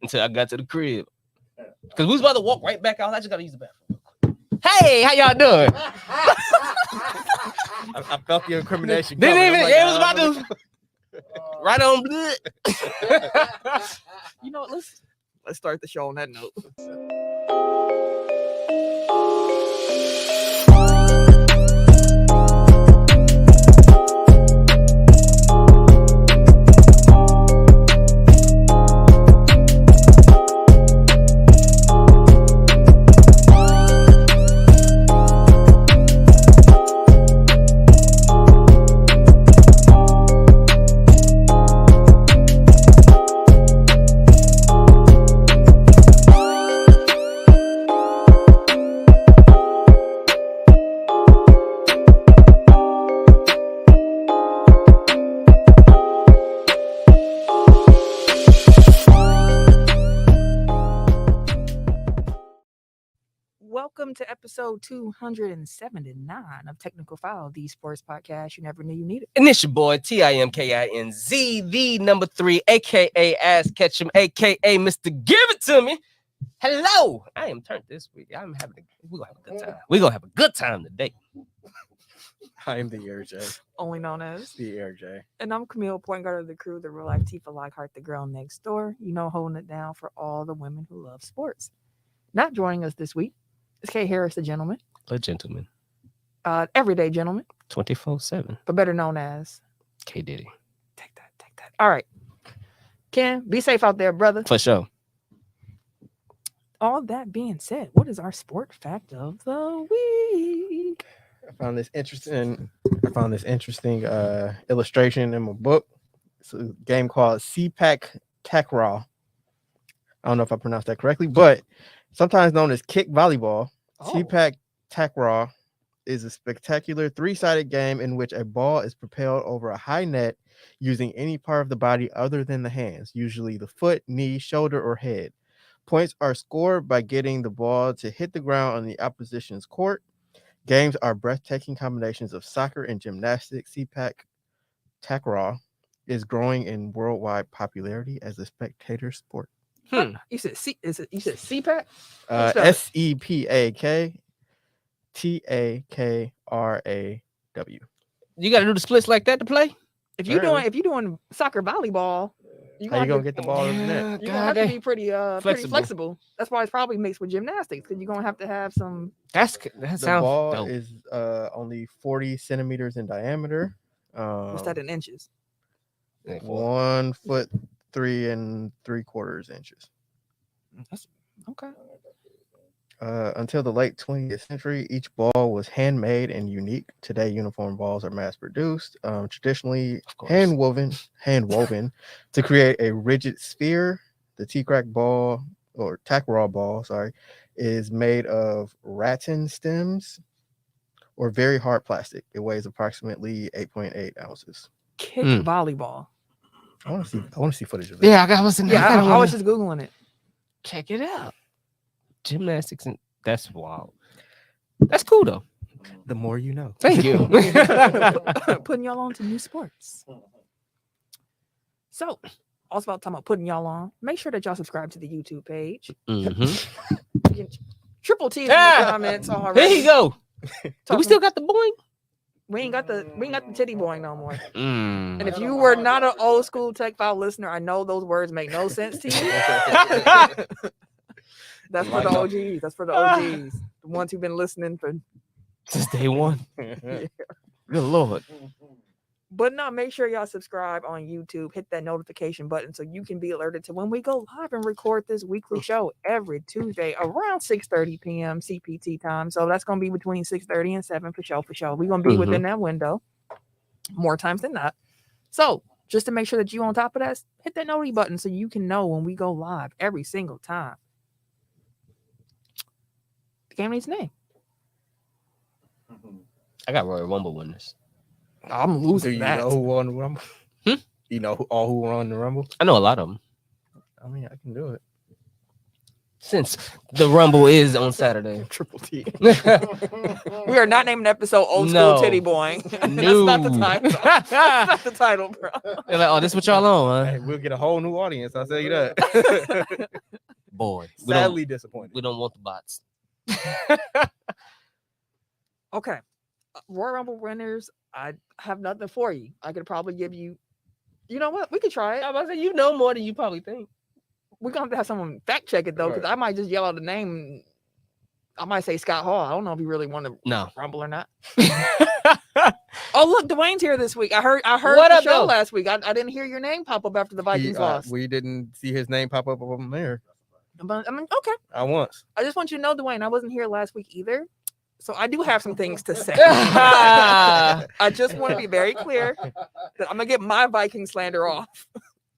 until I got to the crib. Because we was about to walk right back out. I just got to use the bathroom. Hey, how y'all doing? I felt the incrimination. Didn't coming. even, I'm it was about to. Right on. You know what? Let's start the show on that note. Welcome to episode 279 of Technical File, the sports podcast you never knew you needed. And it's your boy, TIMKINZ, the number 3, a.k.a. Ass Ketchum, a.k.a. Mr. Give It To Me. Hello. I am turned this week. We're going to have a good time. We're going to have a good time today. I am the Air J. Only known as The Air J. And I'm Camille, point guard of the crew, the real life Tifa Lockhart, the girl next door. You know, holding it down for all the women who love sports. Not joining us this week is Kay Harris, the gentleman. A gentleman. Everyday gentleman. 24/7. But better known as K Diddy. Take that. All right. Ken, be safe out there, brother. For sure. All that being said, what is our sport fact of the week? I found this interesting illustration in my book. It's a game called CPAC Takraw. I don't know if I pronounced that correctly, but sometimes known as kick volleyball. CPAC Takraw is a spectacular three-sided game in which a ball is propelled over a high net using any part of the body other than the hands, usually the foot, knee, shoulder, or head. Points are scored by getting the ball to hit the ground on the opposition's court. Games are breathtaking combinations of soccer and gymnastics. CPAC Takraw is growing in worldwide popularity as a spectator sport. You said CPAC? SEPAK TAKRAW. You got to do the splits like that to play? If you're doing soccer volleyball, how you gonna get the ball in the net? You're gonna have to be pretty flexible. That's why it's probably mixed with gymnastics, because you're gonna have to have some. That The sounds ball dope. is only 40 centimeters in diameter. What's that in inches? 1 foot 3 3/4 inches. That's okay. Until the late 20th century, each ball was handmade and unique. Today, uniform balls are mass-produced, traditionally hand-woven to create a rigid sphere. The T-crack ball, or Takraw ball, is made of rattan stems or very hard plastic. It weighs approximately 8.8 ounces. Kick volleyball. I want to see footage of it. Yeah, I was just Googling it. Check it out. Gymnastics, and that's wild. That's cool though. The more you know. Thank you. Putting y'all on to new sports. So, also about talking about putting y'all on, make sure that y'all subscribe to the YouTube page. Triple T in the comments already. There you go. Do we still got the boing? We ain't got the titty boing no more. And if you were not an old school Tech File listener, I know those words make no sense to you. That's for the OGs. That's for the OGs. The ones who've been listening for since day one. Good Lord. But no, make sure y'all subscribe on YouTube. Hit that notification button so you can be alerted to when we go live and record this weekly show every Tuesday around 6:30 p.m. CPT time. So that's going to be between 6:30 and 7 for sure. We're going to be within that window more times than not. So just to make sure that you on top of that, hit that noti button so you can know when we go live every single time. The game needs a name. I got Royal Rumble winners. I'm losing. Do you know who won the Rumble? You know who won the Rumble? I know a lot of them. I mean, I can do it. since the Rumble is on Saturday. Triple T. We are not naming the episode Old School No. Titty Boy. That's No. not the title. That's not the title, bro. They're like, oh, this what y'all on, Hey, huh? we'll get a whole new audience. I'll tell you that. Boy, Sadly disappointed. we don't want the bots. Okay. Royal Rumble winners, I have nothing for you. I could probably give you. You know what? We could try it. I was about to say, you know more than you probably think. We're going to have to have someone fact check it, though, because Right. I might just yell out the name. I might say Scott Hall. I don't know if you really want to No. Rumble or not. Oh, look, Dwayne's here this week. I heard What the up, show though? last week. I didn't hear your name pop up after the Vikings lost. We didn't see his name pop up on there. But, I mean, okay. Once. I just want you to know, Dwayne, I wasn't here last week either. So I do have some things to say. Ah. I just want to be very clear that I'm going to get my Viking slander off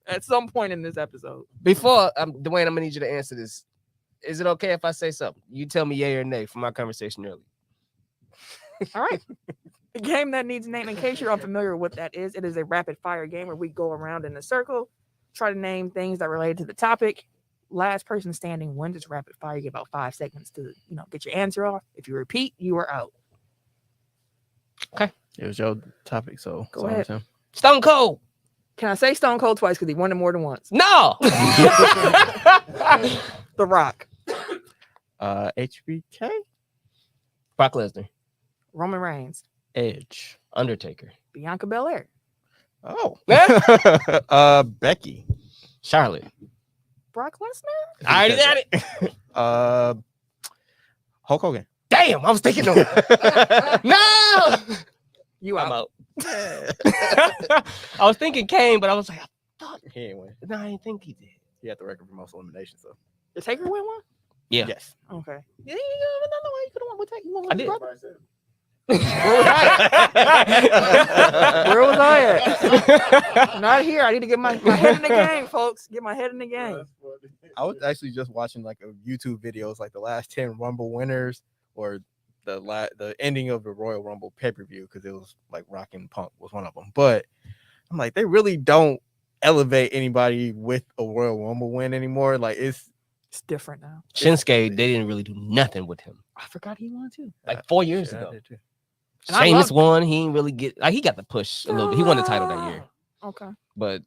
at some point in this episode. Before, Dwayne, I'm gonna need you to answer this. Is it okay if I say something? You tell me yay or nay from our conversation earlier. All right. The game that needs a name, in case you're unfamiliar with what that is, it is a rapid fire game where we go around in a circle, try to name things that relate to the topic. Last person standing wins. It's rapid fire. You get about 5 seconds to, get your answer off. If you repeat, you are out. It was your topic, so Go so ahead. Tim. Stone Cold. Can I say Stone Cold twice because he won it more than once? No. The Rock, HBK, Brock Lesnar. Roman Reigns, Edge. Undertaker. Bianca Belair, Oh. Yeah. Becky. Charlotte. Brock Lesnar, I already got it. Hulk Hogan. Damn, I was thinking no. No. you I'm out. out. I was thinking Kane, but I was like, I thought. He ain't win. No, I didn't think he did. He had the record for most eliminations, so Did Taker win one? Yeah. yes. Okay. Yeah, no way you could have won with Taker. You won with I his did. brother. Where was I at? Not here. I need to get my head in the game, folks. Get my head in the game. I was actually just watching like a YouTube videos, like the last 10 Rumble winners, or the ending of the Royal Rumble pay-per-view, because it was like Rock and Punk was one of them. But I'm like, they really don't elevate anybody with a Royal Rumble win anymore. Like it's different now. Shinsuke, they didn't really do nothing with him. I forgot he won too. Like 4 years yeah, I ago. did too. And I Sheamus love- won. He didn't really get. Like, he got the push a little bit. He won the title that year, Okay. but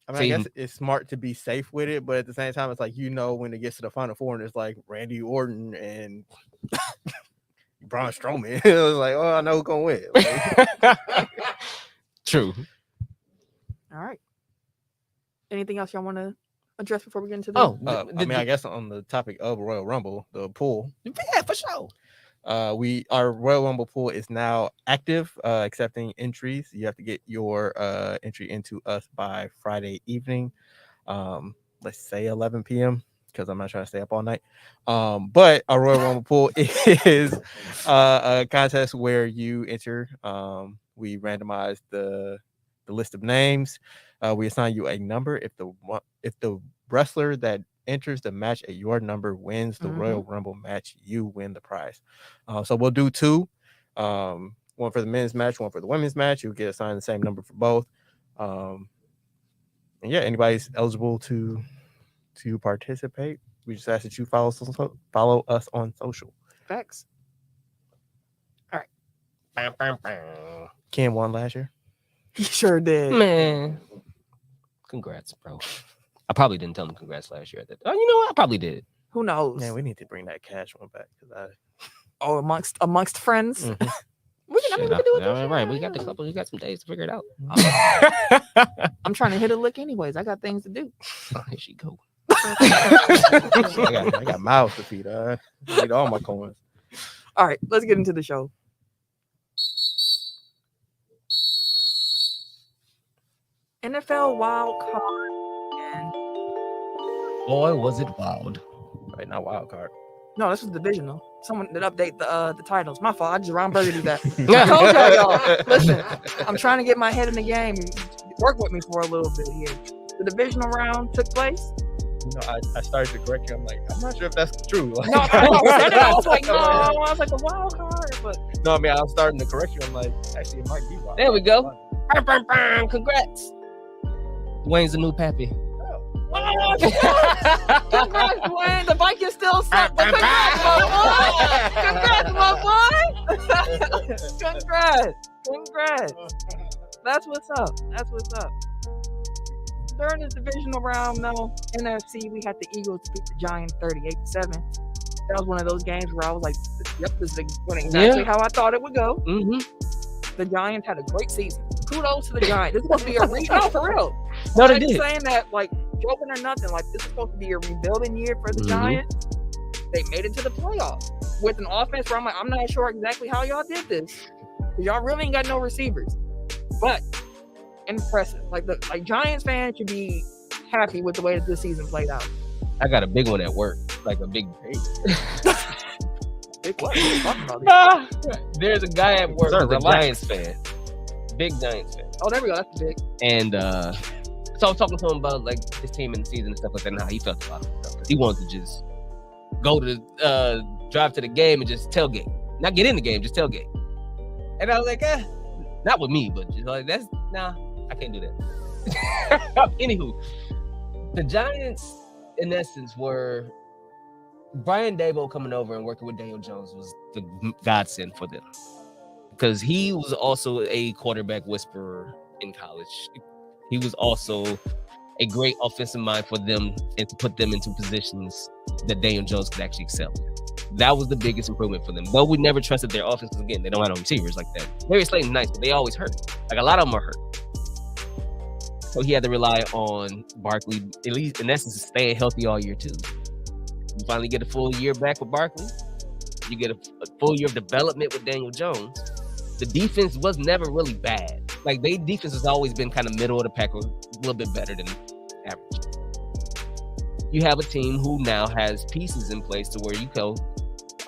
I mean, I guess it's smart to be safe with it, but at the same time, it's like, when it gets to the Final Four and it's like Randy Orton and Braun Strowman, it was like, oh, I know who's gonna win. Like, true. All right. Anything else y'all want to address before we get into the I guess on the topic of Royal Rumble, the pool, yeah, for sure. our Royal Rumble pool is now active, accepting entries. You have to get your entry into us by Friday evening, let's say 11 p.m. because I'm not trying to stay up all night. But our Royal Rumble pool is a contest where you enter. We randomize the list of names. We assign you a number. If the wrestler that enters the match at your number wins the Royal Rumble match, you win the prize. So we'll do 2, one for the men's match, one for the women's match. You'll get assigned the same number for both. And yeah, anybody's eligible to participate. We just ask that you follow us on social. facts. Ken won last year. He sure did. Man, congrats, bro. I probably didn't tell him congrats last year. Oh, you know what? I probably did. Who knows? Man, we need to bring that cash one back because amongst friends. Mhm. We can do it. This year. Right, we got the couple. We got some days to figure it out. I'm trying to hit a lick anyways. I got things to do. Oh, here she go. I got mouths to feed. I need all my coins. All right, let's get into the show. NFL wild card and Boy, was it wild. Right, not wild card. no, this was divisional. Someone did update the titles. My fault. I just Ron Burger do that. I told y'all. Listen, I'm trying to get my head in the game. Work with me for a little bit here. The divisional round took place. I started to correct you. I'm like, I'm not sure if that's true. No, I said it. I was like, no. I was like a wild card, but No, I mean, I was starting to correct you. I'm like, actually, it might be wild. There we go. Congrats. Dwayne's the new pappy. congrats, Dwayne. The Vikings still still suck, but congrats, my boy. Congrats. That's what's up. During this divisional round, though, NFC, we had the Eagles beat the Giants 38-7. That was one of those games where I was like, yep, this is exactly how I thought it would go. Mm-hmm. The Giants had a great season. Kudos to the Giants. This is supposed to be a no, for real. No, they I'm did. saying that, like, joking or nothing, like, this is supposed to be a rebuilding year for the Giants. They made it to the playoffs with an offense where I'm not sure exactly how y'all did this. Because y'all really ain't got no receivers. But impressive. Like Giants fans should be happy with the way that this season played out. I got a big one at work, like a big. There's a guy at work who's a Giants fan, big Giants fan. Oh, there we go. That's big. And so I was talking to him about like his team in the season and stuff like that, and how he felt about it. He wanted to just go to drive to the game and just tailgate, not get in the game, just tailgate. And I was like, not with me, but just like I can't do that. Anywho, the Giants, in essence, were Brian Daboll coming over and working with Daniel Jones was the godsend for them, because he was also a quarterback whisperer in college. He was also a great offensive mind for them and to put them into positions that Daniel Jones could actually excel in. That was the biggest improvement for them. Though we never trusted their offense, because again, they don't have no receivers like that. Darius Slayton nice, but they always hurt. Like a lot of them are hurt. So he had to rely on Barkley, at least in essence, staying healthy all year too. You finally get a full year back with Barkley. You get a full year of development with Daniel Jones. The defense was never really bad. Like, their defense has always been kind of middle of the pack, or a little bit better than average. You have a team who now has pieces in place to where you go,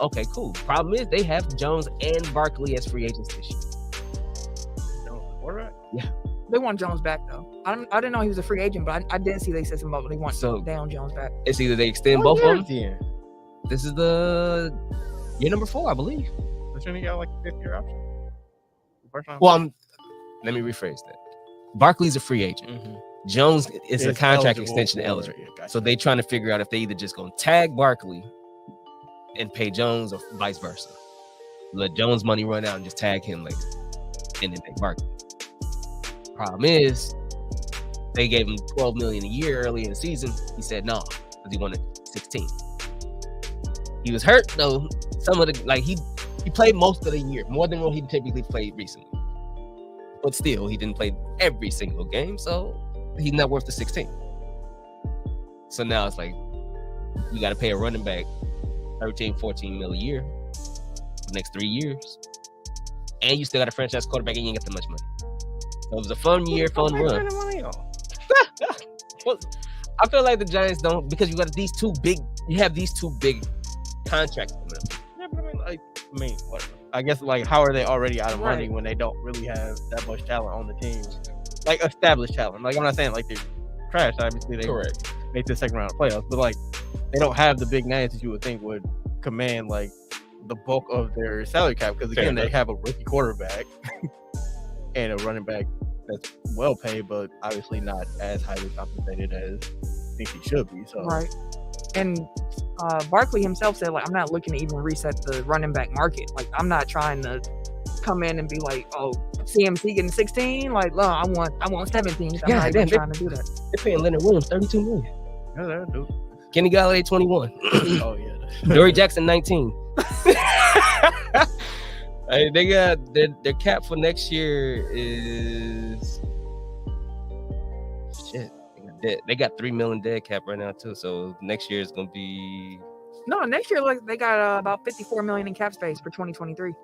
okay, cool. Problem is, they have Jones and Barkley as free agents this year. Yeah. They want Jones back, though. I didn't know he was a free agent, but I did see they said something about they want Daniel Jones back. It's either they extend both of them. This is the year number 4, I believe. Shouldn't he got like a 5th year option? Well, let me rephrase that. Barkley's a free agent. Mm-hmm. Jones is a contract extension eligible. Gotcha. So they trying to figure out if they either just going to tag Barkley and pay Jones, or vice versa. Let Jones' money run out and just tag him later, and then pay Barkley. Problem is, they gave him $12 million a year early in the season. He said no, because he wanted 16. He was hurt though. Some of the he played most of the year, more than what he typically played recently. But still, he didn't play every single game, so he's not worth the 16. So now it's like, you got to pay a running back $13-14 million a year for the next 3 years. And you still got a franchise quarterback and you ain't got that much money. So it was a fun year, fun run. Well, I feel like the Giants don't, because you have these two big contracts coming up. Yeah, but whatever. I guess, like, how are they already out of money when they don't really have that much talent on the team? Like, established talent. Like, I'm not saying, like, they're trash. Obviously, they make the second round of playoffs. But, like, they don't have the big names that you would think would command, like, the bulk of their salary cap. Because, again, they have a rookie quarterback and a running back that's well paid, but obviously not as highly compensated as I think he should be. So right. And Barkley himself said, like, I'm not looking to even reset the running back market. Like, I'm not trying to come in and be like, oh, CMC getting 16. Like, no, I want 17. I'm not even trying to do that. They're paying Leonard Williams $32 million. Yeah, they do. Kenny Galladay 21. Oh yeah. Dory Jackson 19. They got their cap for next year is shit. They got $3 million dead cap right now too. So next year is gonna be next year, like, they got about $54 million in cap space for 2023.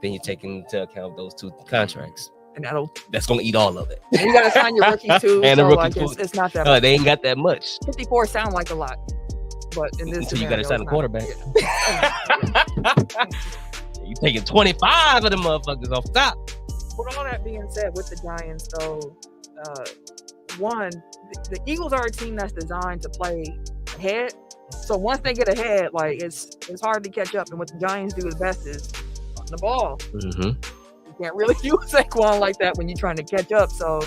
Then you're taking into account those 2 contracts, and that's gonna eat all of it. And you gotta sign your rookie too. And so, the rookie like, too. It's not that much. They ain't got that much. 54 sound like a lot, but in this until you gotta sign a quarterback. Yeah. You taking 25 of them motherfuckers off top. With all that being said, with the Giants, though, the Eagles are a team that's designed to play ahead. So once they get ahead, like, it's hard to catch up. And what the Giants do the best is on the ball. Mm-hmm. You can't really use Saquon like that when you're trying to catch up. So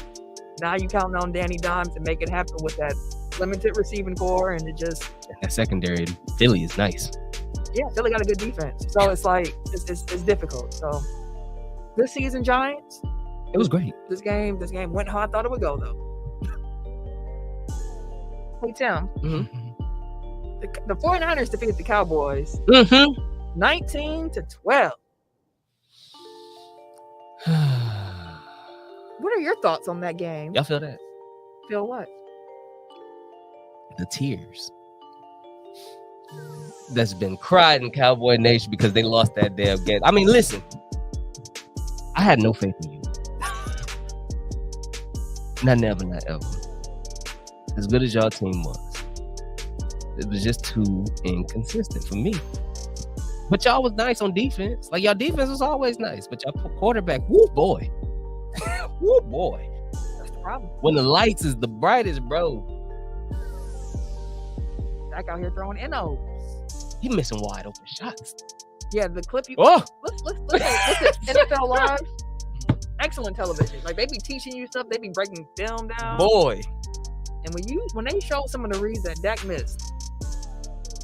now you counting on Danny Dimes to make it happen with that limited receiving core, and it just That secondary, Philly is nice. Philly got a good defense. So it's like it's difficult. So this season, Giants. It was great. This game went how I thought it would go, though. Hey, Tim. Mm-hmm. The 49ers defeated the Cowboys 19-12. What are your thoughts on that game? Y'all feel that? Feel what? The tears that's been cried in Cowboy Nation because they lost that damn game. I mean, listen, I had no faith in you. Not ever. As good as y'all team was, it was just too inconsistent for me. But y'all was nice on defense. Like, y'all defense was always nice. But y'all quarterback, woo boy. Woo boy. That's the problem. When the lights is the brightest, bro. Dak out here throwing NOs. He missing wide open shots. Yeah, the clip you Oh, listen, NFL Live. Excellent television. Like, they be teaching you stuff, they be breaking film down. boy. And when they show some of the reads that Dak missed,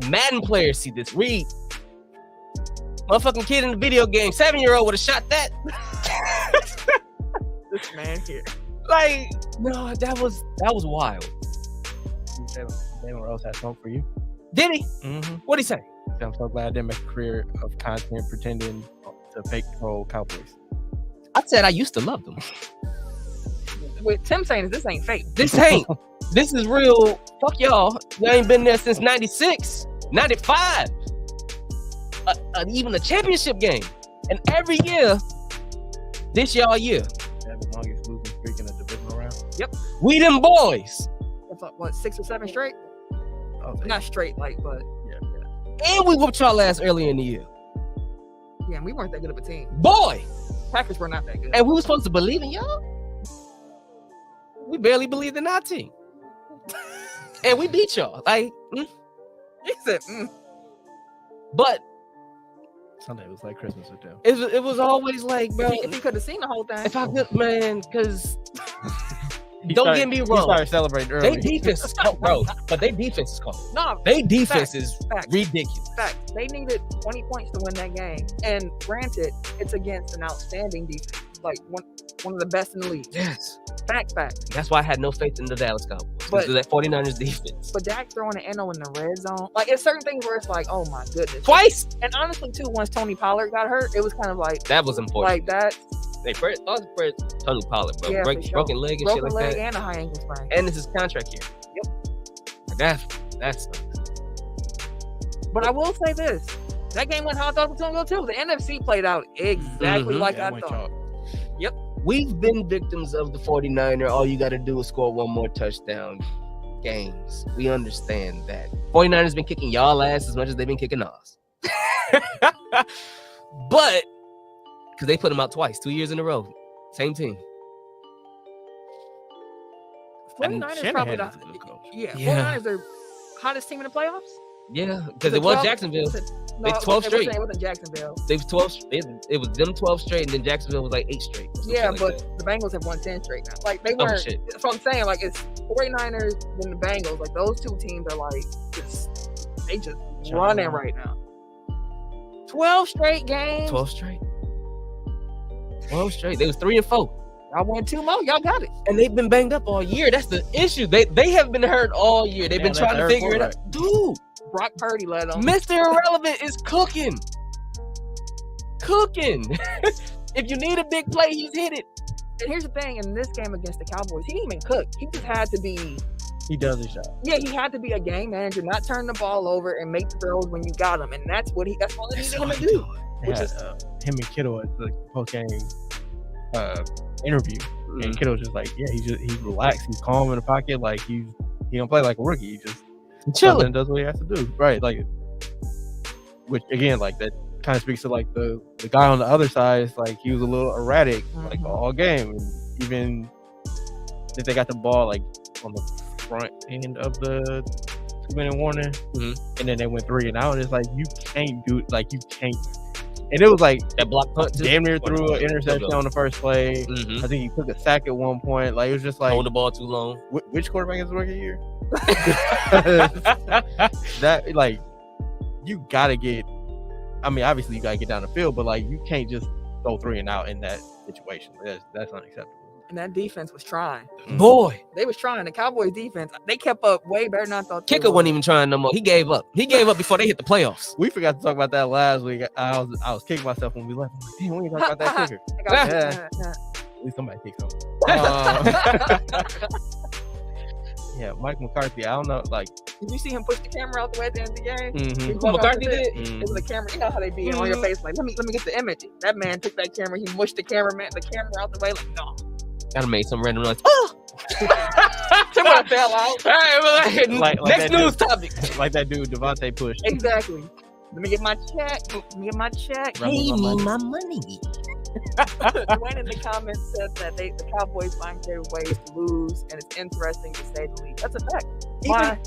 Madden players see this. Read. Motherfucking kid in the video game, 7-year-old would have shot that. this man here. Like, no, that was wild. Jalen Rose had smoke for you. Did he? Mm-hmm. What'd he say? I'm so glad I didn't make a career of content pretending to fake troll Cowboys. I said I used to love them. What Tim saying is this ain't fake. This ain't. This is real. Fuck y'all. Y'all ain't been there since 96, 95. Even a championship game. And every year, this y'all year. They have the longest losing streak in the divisional round. We them boys. What, 6 or 7 straight? Not straight, like, but And we whooped y'all ass earlier in the year. yeah, we weren't that good of a team. Boy. Packers were not that good. And we were supposed to believe in y'all? We barely believed in our team. And we beat y'all. Like, He said, but Sunday was like Christmas with them. it was always like, bro, if he could have seen the whole thing. if I could, man, because He don't started- get me He wrong. started celebrating early. They defense is cold, bro. But they defense is cold. No, They defense Facts. is Facts. ridiculous. fact, they needed 20 points to win that game. And granted, it's against an outstanding defense, like one of the best in the league. Yes. Fact. That's why I had no faith in the Dallas Cowboys. But- Because of that 49ers defense. But Dak throwing an NO in the red zone, like, it's certain things where it's like, oh my goodness. Twice. And honestly, too, once Tony Pollard got hurt, it was kind of like That was important. like that. They first Tony Pollard, bro. Yeah, for sure. Broken leg and Broken shit like leg that. and a high ankle sprain. And this is contract year. Yep. That's But I will say this: that game went how I thought it was gonna go too. The NFC played out exactly Mhm. like Yeah, I it went thought. chalk. we've been victims of the 49er. All you got to do is score one more touchdown games. We understand that. 49ers been kicking y'all ass as much as they've been kicking ours. But because they put them out twice, 2 years in a row. Same team. 49ers probably Shanahan the is a good coach. Yeah. 49ers are hottest team in the playoffs. Yeah, because it was Jacksonville. They 12 straight. It wasn't Jacksonville. They was 12. It was them 12 straight, and then Jacksonville was like 8 straight. or something Yeah, like but that. the Bengals have won 10 straight now. Like, they Oh, weren't. shit. So I'm saying, like, it's 49ers and the Bengals. Like, those two teams are like they just running right now. 12 straight games. 12 straight. 12 straight. They was 3 and 4. Y'all won 2 more. Y'all got it. And they've been banged up all year. That's the issue. They have been hurt all year. They've been Yeah, trying to that's figure it out. Dude, Brock Purdy led them. Mr. Irrelevant is cooking. Cooking. If you need a big play, he's hit it. And here's the thing: in this game against the Cowboys, he didn't even cook. He just had to be. He does his job. Yeah, he had to be a game manager, not turn the ball over and make throws when you got him, and that's all they needed him to do. They Which had is- him and Kittle at the post game interview, and Kittle was just like, yeah, he's relaxed, he's calm in the pocket, like he don't play like a rookie. He just Chilling. and does what he has to do, right? Like, which again, like that kind of speaks to like the guy on the other side is like he was a little erratic like Mhm. all game, and even if they got the ball like on the front end of the 2-minute warning, and then they went 3 and out, and it's like you can't do like you can't. And it was like That block punt, too. damn near threw an interception on the first play. Mhm. I think he took a sack at one point. Like it was just like Hold the ball too long. which quarterback is the rookie year? That like you gotta get. I mean, obviously you gotta get down the field, but like you can't just go 3 and out in that situation. That's unacceptable. And that defense was trying. Boy, They was trying. The Cowboys defense, they kept up way better than I thought. kicker wasn't even trying no more. He gave up. He gave up before they hit the playoffs. We forgot to talk about that last week. I was kicking myself when we left. I'm like, damn, we ain't talk about that kicker. Yeah. At least somebody kicked something. Yeah, Mike McCarthy. I don't know. Like, Did you see him push the camera out the way at the end of the game? mhm. He walked McCarthy out the did? pit. It was a camera. You know how they be on your face, like, let me get the image. That man took that camera. He mushed the camera out the way, like, no. Gotta make some random noise. Someone fell out. All right, Like next that news dude. topic. Like that dude Devontae pushed. Exactly. Let me get my check. Run me my money. Dwayne in the comments said that the Cowboys find creative ways to lose, and it's interesting to say the least. That's a fact. My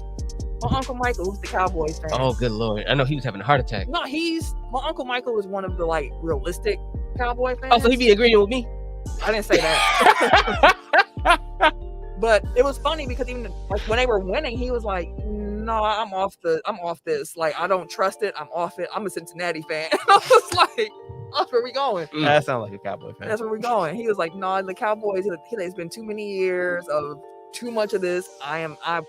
Uncle Michael, who's the Cowboys fan. Oh, good lord! I know he was having a heart attack. No, my Uncle Michael is one of the like realistic Cowboy fans. Oh, so he be agreeing with me? I didn't say that. But it was funny because even like when they were winning, he was like, "No, I'm off this. Like I don't trust it. I'm off it. I'm a Cincinnati fan." I was like, "That's where we going." That sounds like a Cowboy fan. That's where we're going. He was like, "No, the Cowboys. It's been too many years of too much of this. I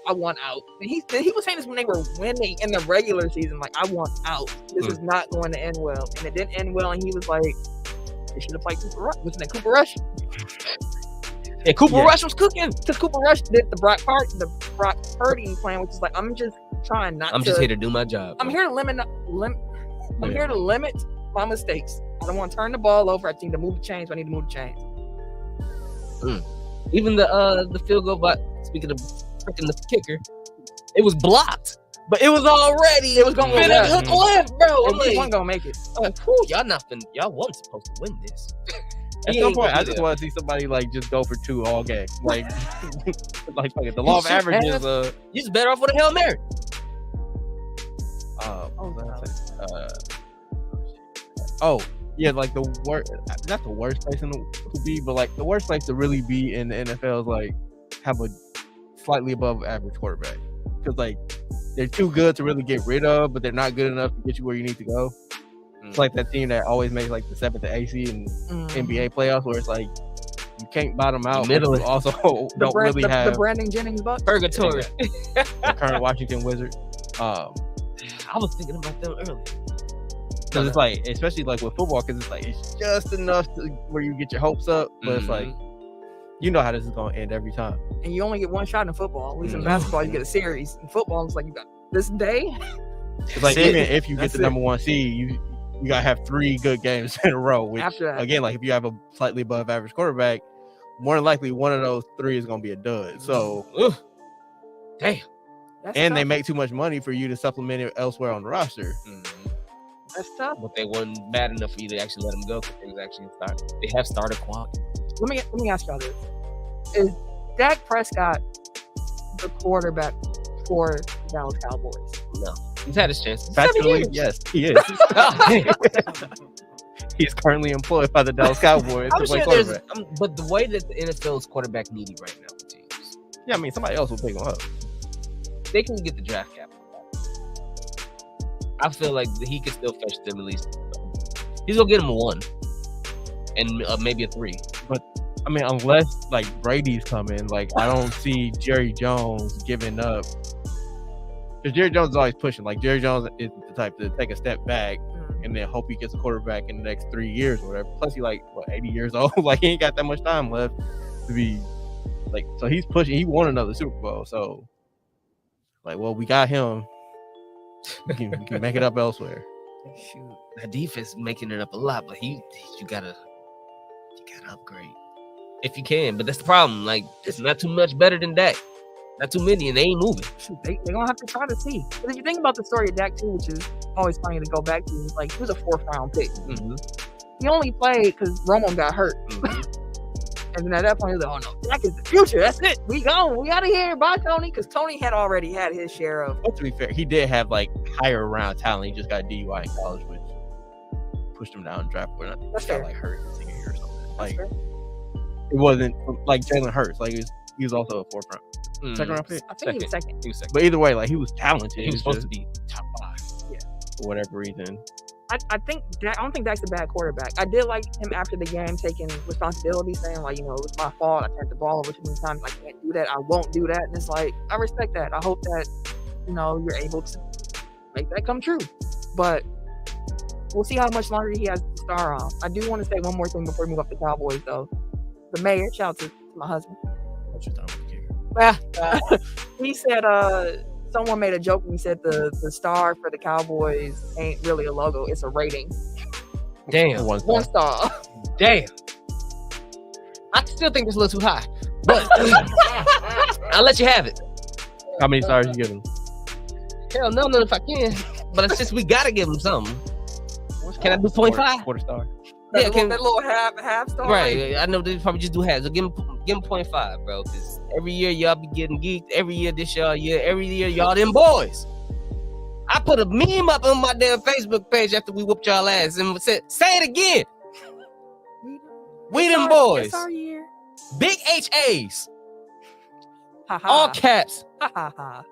want out." And he was saying this when they were winning in the regular season. Like, I want out. This is not going to end well, and it didn't end well. And he was like, "They should have played Cooper Rush." Wasn't that Cooper Rush? And Cooper Rush was cooking. Because Cooper Rush did the Brock Purdy plan, which is like, I'm just trying not to. I'm just here to do my job. I'm here to limit my mistakes. I don't want to turn the ball over. I need to move the chains. I need to move the chains. Even the field goal, but speaking of freaking the kicker, it was blocked, but it was already. It was going to finna hook left, bro. And he wasn't gonna make it. Y'all wasn't supposed to win this. At some point, I just want to see somebody like just go for 2 all game. Like, like the law of averages. You just better off with a Hail Mary. Yeah, like the worst, not the worst place to be, but like the worst place to really be in the NFL is like have a slightly above average quarterback, because like they're too good to really get rid of, but they're not good enough to get you where you need to go. It's like that team that always makes like the 7th to AC in NBA playoffs, where it's like you can't bottom out, but you also don't really have the Brandon Jennings buck purgatory. The current Washington Wizards. I was thinking about them earlier. Because it's like, especially like with football, because it's like it's just enough to where you get your hopes up, but it's like you know how this is going to end every time. And you only get one shot in football. At least in basketball, you get a series. In football, it's like you got this day. It's like even if you get the number 1 seed, you gotta have 3 good games in a row. Which After that, again, like if you have a slightly above average quarterback, more than likely one of those 3 is gonna be a dud. So, damn. And they make too much money for you to supplement it elsewhere on the roster. That's tough. But they weren't bad enough for you to actually let them go. They have starter quality. Let me ask y'all this: is Dak Prescott the quarterback for the Dallas Cowboys? No, he's had his chance. Factually, yes, he is. He's currently employed by the Dallas Cowboys to play quarterback. But the way that the NFL is quarterback needy right now for teams. Yeah, I mean somebody else will pick him up. They can get the draft capital. I feel like he could still fetch them at least. He's gonna get him a 1 and maybe a 3. But I mean, unless like Brady's coming, like I don't see Jerry Jones giving up. Because Jerry Jones is always pushing. Like Jerry Jones is the type to take a step back and then hope he gets a quarterback in the next 3 years or whatever. Plus, he's like 80 years old. Like he ain't got that much time left to be like. So he's pushing. He won another Super Bowl. So like, well, we got him. We can make it up elsewhere. Shoot, that defense making it up a lot, but you gotta upgrade if you can. But that's the problem. Like it's not too much better than Dak. Not too many, and they ain't moving. Shoot, they're gonna have to try to see. But if you think about the story of Dak too, which is always funny to go back to, is like he was a 4th round pick. He only played because Romo got hurt. And then at that point, he was like, "Oh no, Dak is the future. That's it. We gone. We out of here. Bye, Tony." Because Tony had already had his share of. But to be fair, he did have like higher round talent. He just got DUI in college, which pushed him down in draft board. I think he got like hurt in 2nd year or something. Like it wasn't like Jalen Hurts. Like he he was also a 4th round, 2nd round pick. I think he was second. He was second. But either way, like he was talented. He was supposed to just, be top 5. for whatever reason. I don't think Dak's a bad quarterback. I did like him after the game taking responsibility, saying like, it was my fault. I turned the ball over too many times. I can't do that. I won't do that. And it's like, I respect that. I hope that, you're able to make that come true. But we'll see how much longer he has to star on. I do want to say one more thing before we move up to Cowboys, though. The mayor, shout out to my husband. What you talking He said, someone made a joke when he said the star for the Cowboys ain't really a logo, it's a rating. Damn. One star. Damn. I still think it's a little too high. But I'll let you have it. How many stars you give him? Hell no, not if I can. But it's just we gotta give him something. Can I do 0.5? Quarter star. Yeah, that little half star. Right. I know they probably just do half. So give him 0.5, bro. Because every year y'all be getting geeked. Every year every year y'all them boys. I put a meme up on my damn Facebook page after we whooped y'all ass and said, say it again. We them boys. It's our year. Big HAs. Ha ha. All caps. Ha ha ha.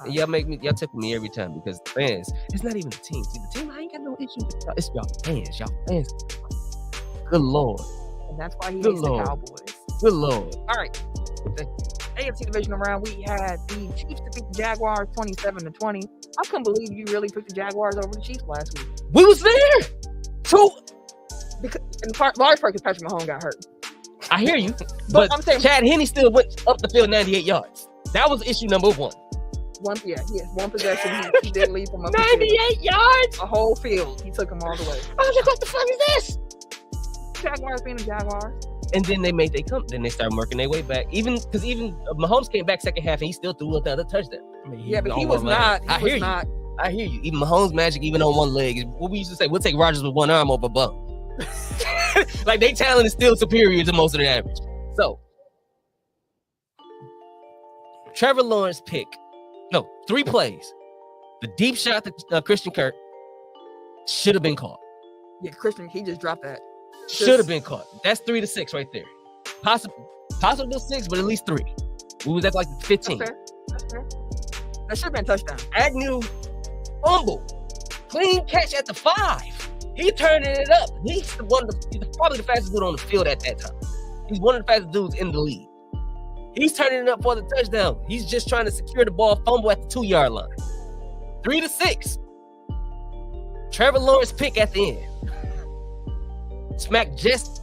And y'all tickle me every time because the fans, it's not even the team. See, the team, I ain't got no issue with y'all. It's y'all fans. Y'all fans. Good Lord. And that's why he Good hates Lord. the Cowboys. Good Lord. All right. AFC Divisional Round, we had the Chiefs defeat the Jaguars 27-20. I couldn't believe you really took the Jaguars over the Chiefs last week. We was there. Because, in large part because Patrick Mahomes got hurt. I hear you. But I'm saying Chad Henne still went up the field 98 yards. That was issue number 1. one possession. He did leave from up the 98 yards? field. A whole field. He took them all the way. I was like, what the fuck is this? Jaguars being the Jaguars. And then they started working their way back. Even Mahomes came back second half and he still threw up the other touchdown. I mean, But he was not. I hear you. Even Mahomes magic, even on one leg. What we used to say, we'll take Rodgers with one arm over bum. Like, they talent is still superior to most of the average. So, Trevor Lawrence 3 plays. The deep shot to Christian Kirk should have been caught. Yeah, Christian, he just dropped that. Should have been caught. That's 3-6 right there. Possible 6, but at least 3. We was at like 15. That's fair. That should have been a touchdown. Agnew, fumble, clean catch at the 5. He turning it up. He's probably the fastest dude on the field at that time. He's one of the fastest dudes in the league. He's turning it up for the touchdown. He's just trying to secure the ball, fumble at the 2-yard line. 3-6. Trevor Lawrence pick at the end. Smack just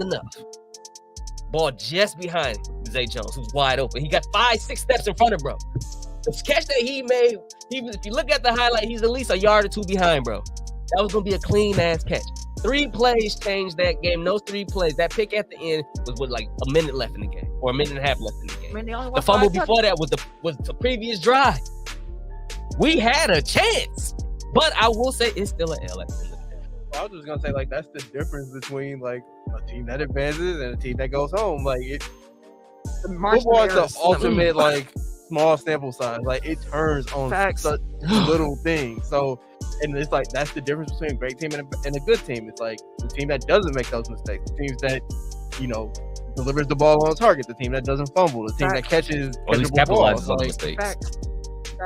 enough. Ball just behind Zay Jones, who's wide open. He got 5-6 steps in front of bro. The catch that he made, if you look at the highlight, he's at least a yard or 2 behind, bro. That was going to be a clean-ass catch. 3 plays changed that game. Those 3 plays, that pick at the end was with like a minute left in the game, or a minute and a half left in the game. The fumble before that was the previous drive. We had a chance, but I will say it's still an L at the end of the day. I was just gonna say, like, that's the difference between like a team that advances and a team that goes home. Like, football is the ultimate like small sample size. Like, it turns on such little things. So, and it's like that's the difference between a great team and a good team. It's like the team that doesn't make those mistakes, the teams that delivers the ball on target, the team that doesn't fumble, the team that catches or at least capitalizes on mistakes.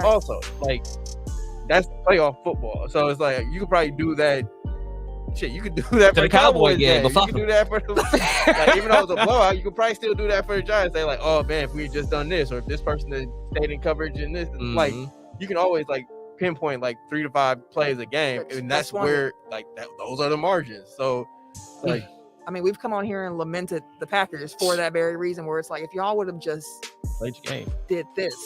Also, like, that's playoff football. So it's like you could probably do that. Shit, you could do that for the Cowboys game. But you could do that for like, even though it was a blowout, you could probably still do that for the Giants. Say like, oh man, if we had just done this, or if this person had stayed in coverage and this, like, you can always like pinpoint like 3 to 5 plays a game, and that's where like those are the margins. So, like, I mean, we've come on here and lamented the Packers for that very reason, where it's like, if y'all would have just played your game, did this,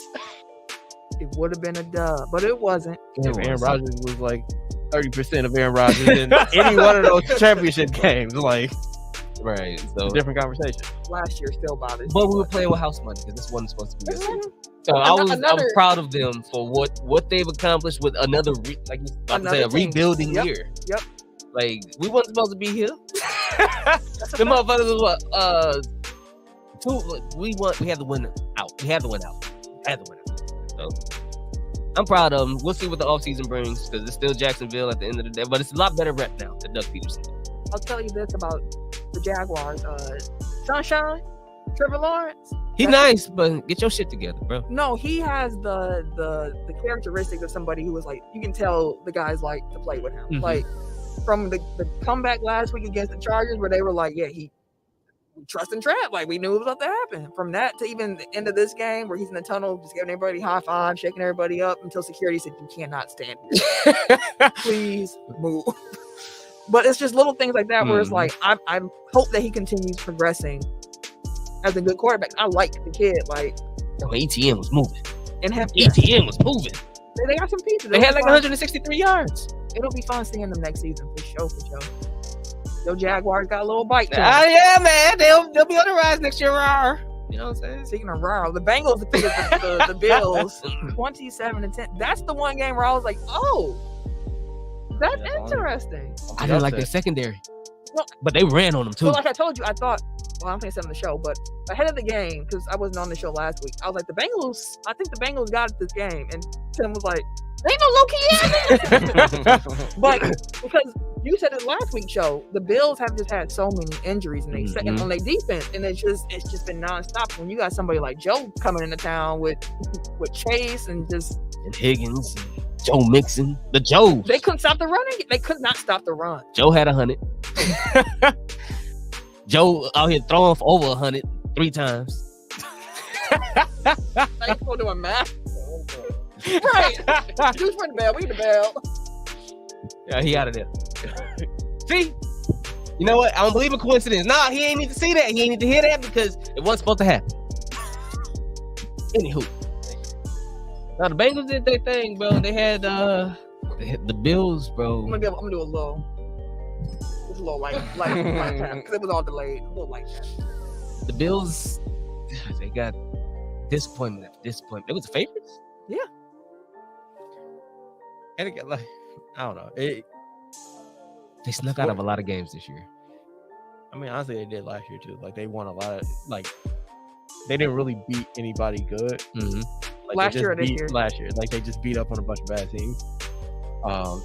it would have been a dub, but it wasn't. Aaron Rodgers was like 30% of Aaron Rodgers in any one of those championship games. Like, right. So different conversation. Last year still bothers. But we were playing with house money because this wasn't supposed to be this year. So I'm proud of them for what they've accomplished with another rebuilding year. Yep. Like, we weren't supposed to be here. The motherfuckers was we had the win out. We had the win out. So I'm proud of them. We'll see what the offseason brings because it's still Jacksonville at the end of the day. But it's a lot better rep now than Doug Peterson. I'll tell you this about the Jaguars. Sunshine, Trevor Lawrence. He's nice, but get your shit together, bro. No, he has the characteristics of somebody who was like, you can tell the guys like to play with him. Mhm. Like from the comeback last week against the Chargers, where they were like, yeah, we trust and trap. Like we knew it was about to happen. From that to even the end of this game where he's in the tunnel, just giving everybody high five, shaking everybody up until security said, you cannot stand here. Please move. But it's just little things like that where it's like, I hope that he continues progressing as a good quarterback. I like the kid. Like, ATM was moving. And ATM was moving. They got some pieces. They had like 163 yards. It'll be fun seeing them next season for sure. Your Jaguars got a little bite to them. Oh yeah, man. They'll be on the rise next year. Rawr. You know what I'm saying? Speaking of Raw, the Bengals defeated the Bills 27-10. That's the one game where I was like, oh, that's interesting. I didn't like their secondary. Well, but they ran on them too. Well, like I told you, I thought, well, I'm playing something on the show, but ahead of the game, because I wasn't on the show last week, I was like, I think the Bengals got this game. And Tim was like, they ain't no low-key. But because you said it last week's show, the Bills have just had so many injuries and they second on their defense, and it's just been nonstop. When you got somebody like Joe coming into town with Chase and Higgins, Joe Mixon, the Joes. They couldn't stop the running. They could not stop the run. Joe had 100. Joe out here throwing for over 100 3 times. Thanks for doing math. Right. Juice for the bell. We the bell. Yeah, he out of there. See? You know what? I don't believe in coincidence. Nah, he ain't need to see that. He ain't need to hear that because it wasn't supposed to happen. Anywho. Now the Bengals did their thing, bro. They had the Bills, bro. I'm gonna do a little like time because it was all delayed. A little like that. The Bills, they got disappointment after disappointment. They was the favorites. Yeah. And it got like, I don't know. They snuck out of a lot of games this year. I mean, honestly, they did last year too. Like they won a lot of they didn't really beat anybody good. Mm-hmm. Like last year or this year? Last year. Like they just beat up on a bunch of bad teams.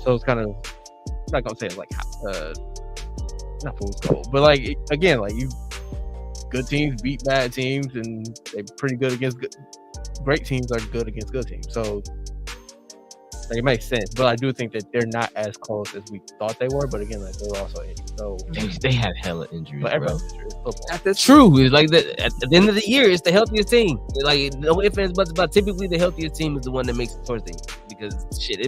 So it's kind of, I'm not gonna say it's like not fool's gold, but like again, like good teams beat bad teams, and they're pretty good against great teams are good against good teams. So like, it makes sense, but I do think that they're not as close as we thought they were. But again, like they're also injured. So they have hella injuries, but bro. That's true. It's like at the end of the year, it's the healthiest team. Like no ifs, ands, buts about. Typically, the healthiest team is the one that makes it towards the end because shit,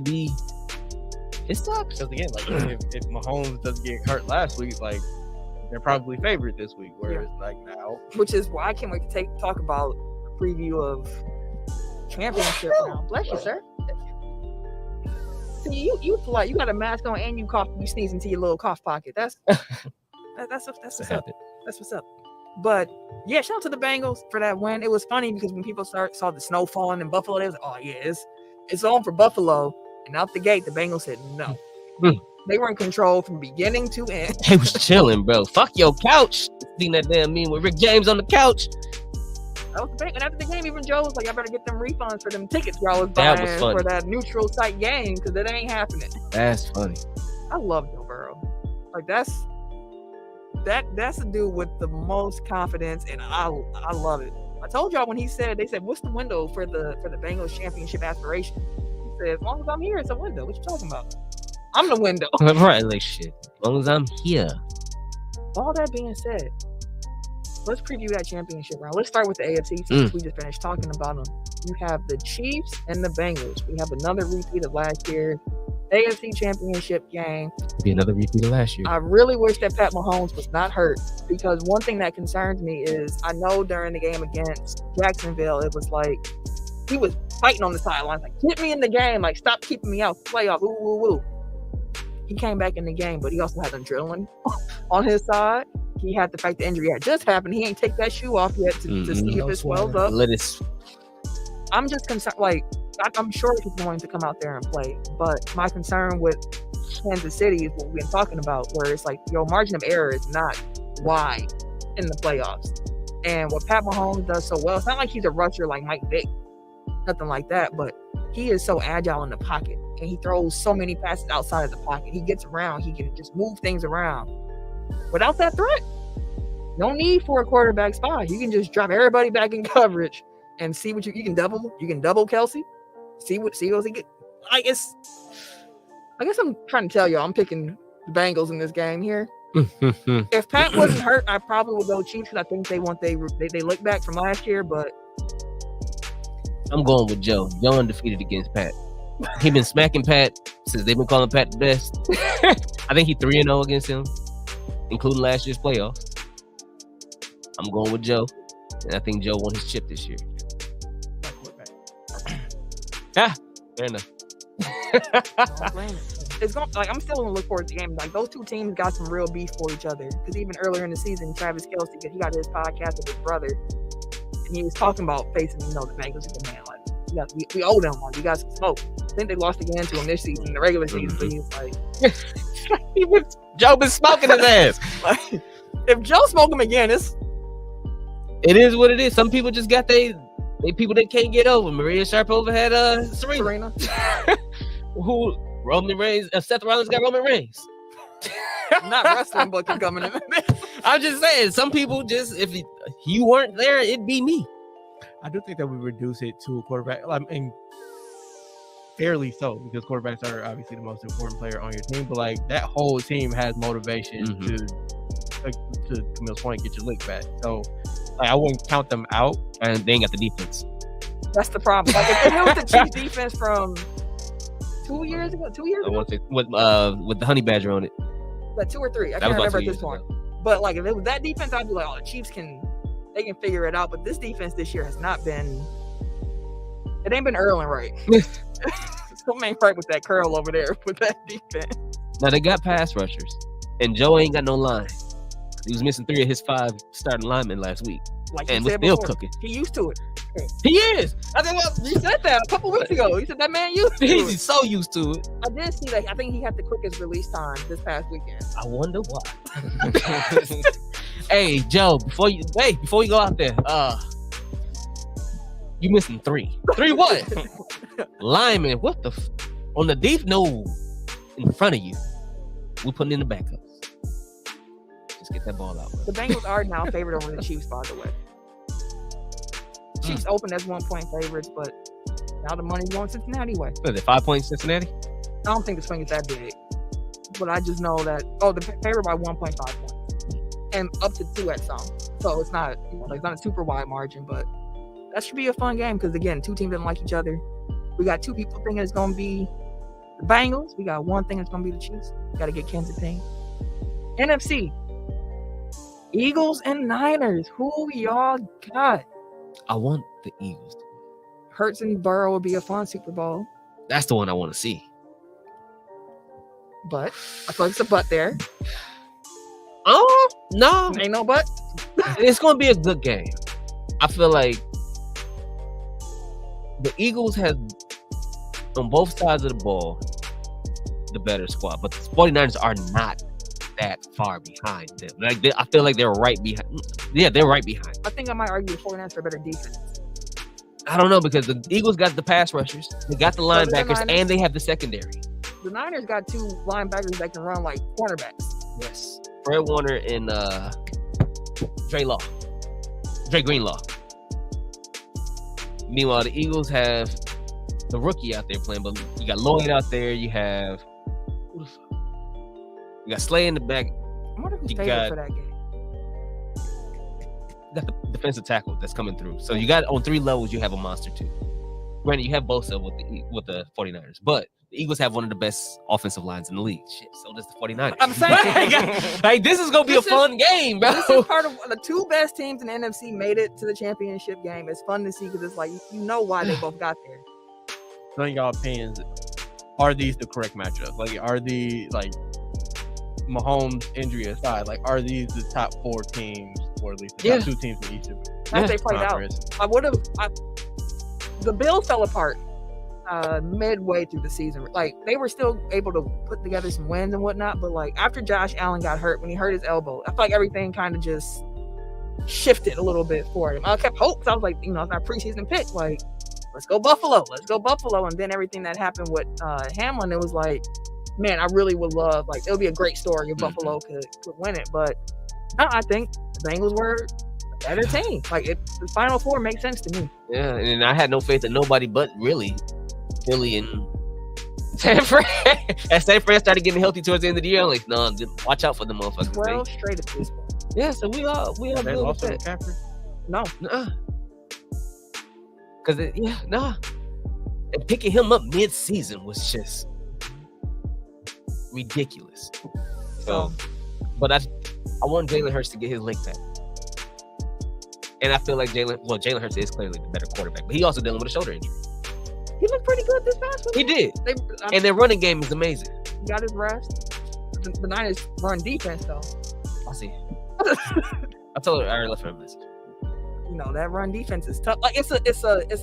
it sucks. Because again, like if Mahomes doesn't get hurt last week, like they're probably favored this week. Whereas like now, which is why I can't wait to talk about a preview of championship now. Bless you, sir. See, you polite. You got a mask on and you cough. You sneeze into your little cough pocket. That's what's up. That's what's up. But yeah, shout out to the Bengals for that win. It was funny because when people saw the snow falling in Buffalo, they was like, "Oh yeah, it's on for Buffalo." And out the gate, the Bengals said no. They were in control from beginning to end. They was chilling, bro. Fuck your couch. Seen that damn meme with Rick James on the couch. That was the thing. And after the game, even Joe was like, I better get them refunds for them tickets y'all was buying for that neutral site game because it ain't happening. That's funny. I love Joe Burrow. Like that's the dude with the most confidence, and I love it. I told y'all when they said, what's the window for the Bengals championship aspiration? He said, as long as I'm here, it's a window. What you talking about? I'm the window. Right, like shit. As long as I'm here. All that being said, let's preview that championship round. Let's start with the AFC since we just finished talking about them. You have the Chiefs and the Bengals. We have another repeat of last year's AFC championship game. Be another repeat of last year. I really wish that Pat Mahomes was not hurt because one thing that concerns me is I know during the game against Jacksonville, it was like he was fighting on the sidelines, like, get me in the game, like, stop keeping me out the playoff, woo, woo, woo. He came back in the game, but he also had adrenaline on his side. He had the fact the injury had just happened. He ain't take that shoe off yet to see if it swells up. I'm just concerned, like, I'm sure he's going to come out there and play, but my concern with Kansas City is what we've been talking about, where it's like your margin of error is not wide in the playoffs. And what Pat Mahomes does so well, it's not like he's a rusher like Mike Vick, nothing like that, but he is so agile in the pocket, and he throws so many passes outside of the pocket. He gets around. He can just move things around. Without that threat, No need for a quarterback spy. You can just drop everybody back in coverage and see what you can double. You can double Kelsey. See what he get. I guess I'm trying to tell y'all I'm picking the Bengals in this game here. If Pat wasn't hurt, I probably would go Chiefs because I think they look back from last year, but I'm going with Joe. Joe undefeated against Pat. He been smacking Pat since they've been calling Pat the best. I think he 3-0 against him, including last year's playoffs. I'm going with Joe, and I think Joe won his chip this year. Fair enough. It's going I'm still gonna look forward to the game. Like those two teams got some real beef for each other. Because even earlier in the season, Travis Kelce, he got his podcast with his brother, and he was talking about facing the Bengals again. Man, like we owe them one. We got some smoke. I think they lost again to him this season, the regular season. But he's like, Joe been smoking his ass. Like, if Joe smoke him again, it is what it is. Some people just got they people they can't get over. Maria Sharapova had Serena. Who Roman Reigns? Seth Rollins got Roman Reigns. Not wrestling, but coming in. I'm just saying, some people just if you weren't there, it'd be me. I do think that we reduce it to a quarterback. I mean, fairly so, because quarterbacks are obviously the most important player on your team. But like that whole team has motivation to Camille's point, get your lick back. So like, I wouldn't count them out. And they ain't got the defense. That's the problem. Like if it was the Chiefs defense from 2 years ago, I want to say, with the Honey Badger on it. Like 2 or 3. I can't remember at this point. But like if it was that defense, I'd be like, oh, the Chiefs can figure it out. But this defense this year has not been. It ain't been Erling right. Something ain't right with that curl over there with that defense. Now they got pass rushers, and Joe ain't got no line. He was missing 3 of his 5 starting linemen last week, like and was still cooking. He used to it. He is. I think you said that a couple weeks ago. You said that man used to it. He's so used to it. I did see that. I think he had the quickest release time this past weekend. I wonder why. Hey Joe, before you go out there, you missing 3. 3 what? Lineman, what the on the deep? No, in front of you. We putting in the backups. Just get that ball out. Bro. The Bengals are now favored over the Chiefs, by the way. Chiefs opened as 1-point favorites, but now the money's going Cincinnati way. What is it, 5 points Cincinnati? I don't think the swing is that big, but I just know that the favored by 1.5 points and up to 2 at some. So it's not it's not a super wide margin, but that should be a fun game because again, 2 teams didn't like each other. We got 2 people thinking it's going to be the Bengals. We got 1 thing it's going to be the Chiefs. Got to get Kansas Payne. NFC, Eagles and Niners. Who y'all got? I want the Eagles. Hurts and Burrow would be a fun Super Bowl. That's the one I want to see. But I feel like it's a but there. Oh, no. Ain't no but. It's going to be a good game. I feel like the Eagles have, on both sides of the ball, the better squad. But the 49ers are not that far behind them. Like I feel like they're right behind. Yeah, they're right behind. I think I might argue the 49ers for better defense. I don't know because the Eagles got the pass rushers, they got the linebackers, and they have the secondary. The Niners got 2 linebackers that can run like cornerbacks. Yes, Fred Warner and Dre Greenlaw. Meanwhile, the Eagles have the rookie out there playing, but you got Lloyd out there. You have who the fuck? You got Slay in the back. I wonder who's favored for that game. You got the defensive tackle that's coming through. So you got on 3 levels, you have a monster too. Granted, you have Bosa with the 49ers, but the Eagles have one of the best offensive lines in the league. Shit, so does the 49ers. I'm saying, like this is gonna be a fun game, bro. This is part of the 2 best teams in the NFC made it to the championship game. It's fun to see because it's like you know why they both got there. So in y'all opinions, are these the correct matchups? Like, are the Mahomes injury aside, like are these the top 4 teams, or at least the top 2 teams in each of them? As they played out, the Bills fell apart midway through the season. Like they were still able to put together some wins and whatnot, but like after Josh Allen got hurt, when he hurt his elbow, I feel like everything kind of just shifted a little bit for him. I kept hope because I was like, it's not preseason pick. Like, let's go Buffalo. And then everything that happened with Hamlin, it was like, man, I really would love, like, it would be a great story if Buffalo could win it. But I think the Bengals were a better team. Like the Final Four makes sense to me. Yeah, and I had no faith in nobody but really Philly and San Fran. As San Fran started getting healthy towards the end of the year, I'm like, no, watch out for the motherfuckers. 12 straight at this point. Yeah, so we all They good lost with to that. McCaffrey. No. Because and picking him up mid-season was just ridiculous. So, but I want Jalen Hurts to get his leg back. And I feel like Jalen Hurts is clearly the better quarterback, but he also dealing with a shoulder injury. He looked pretty good this past week. He did. And their running game is amazing. Got his rest. The Niners run defense, though. I see. I told her I already left her a message. You know, that run defense is tough. Like it's a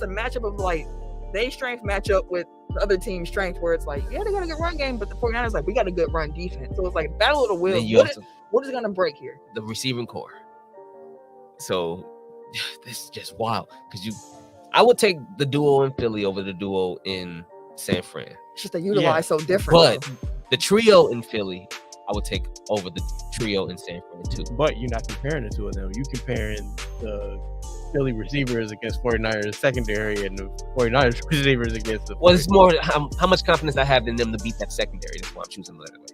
matchup of like they strength match up with the other team's strength where it's like, yeah, they got a good run game, but the 49ers like, we got a good run defense. So it's like battle of the wills. What is gonna break here? The receiving core. So this is just wild. I would take the duo in Philly over the duo in San Fran. It's just they utilize so different. But the trio in Philly, I would take over the trio in San Fran too. But you're not comparing the two of them. You comparing the Philly receivers against 49ers secondary and the 49ers receivers against the 49ers. Well, it's more how much confidence I have in them to beat that secondary. That's why I'm choosing the other way.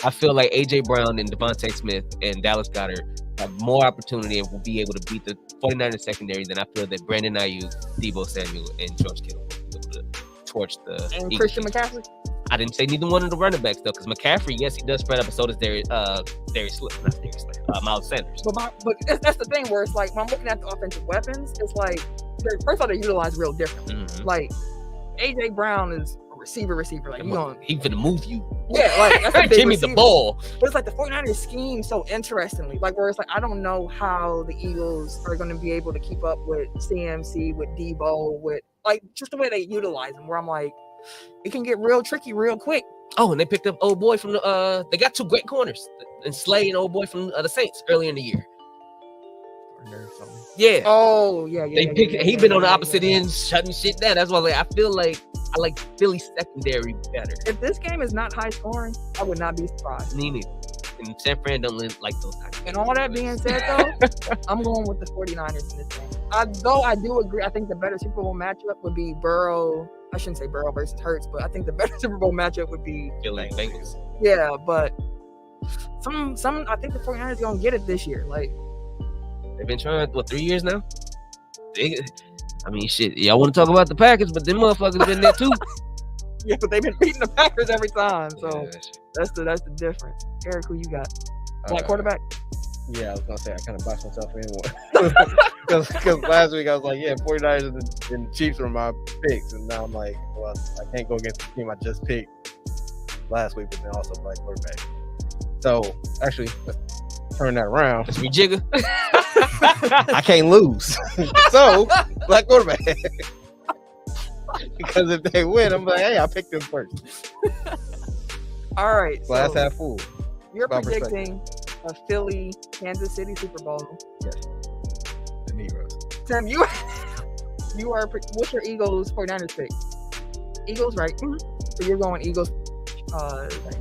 I feel like A.J. Brown and Devontae Smith and Dallas Goedert have more opportunity and will be able to beat the 49ers secondary than I feel that Brandon Ayuk, Deebo Samuel, and George Kittle will be able to torch the and Eagles. Christian McCaffrey? I didn't say neither one of the running backs though, because McCaffrey, yes, he does spread up, but so does Miles Sanders. But that's the thing where it's like when I'm looking at the offensive weapons, it's like first of all they utilize real differently. Mm-hmm. Like A.J. Brown is a receiver. Like He finna move you. Yeah, like that's a big give me the ball. But it's like the 49ers scheme so interestingly. Like where it's like I don't know how the Eagles are gonna be able to keep up with CMC, with Deebo, with like just the way they utilize them, where I'm like, it can get real tricky real quick. Oh, and they picked up old boy from the they got two great corners, and Slay and old boy from the Saints early in the year. Yeah. Oh, yeah. He been on the opposite end, shutting shit down. That's why I feel like I like Philly secondary better. If this game is not high scoring, I would not be surprised. Me neither. And San Fran don't like those types. And all that being said, though, I'm going with the 49ers in this game. Though I do agree, I think the better Super Bowl matchup would be Burrow. I shouldn't say Burrow versus Hurts, but I think the better Super Bowl matchup would be Philly Bengals. Yeah, but I think the 49ers are gonna get it this year. Like they've been trying 3 years now. Shit. Y'all want to talk about the Packers, but them motherfuckers been there too. Yeah, but they've been beating the Packers every time. So that's the difference. Eric, who you got? Black quarterback? Yeah, I was gonna say I kind of boxed myself in because last week I was like, yeah, 49ers and the Chiefs were my picks, and now I'm like, well, I can't go against the team I just picked last week, but then also black quarterback. So actually, let's turn that around. Let's rejigger. I can't lose. So black quarterback. Because if they win, I'm like, hey, I picked them first. All right. Glass half full. You're predicting a Philly Kansas City Super Bowl. Yes. The Negroes. Tim, you are. What's your Eagles 49ers pick? Eagles, right? Mm-hmm. So you're going Eagles.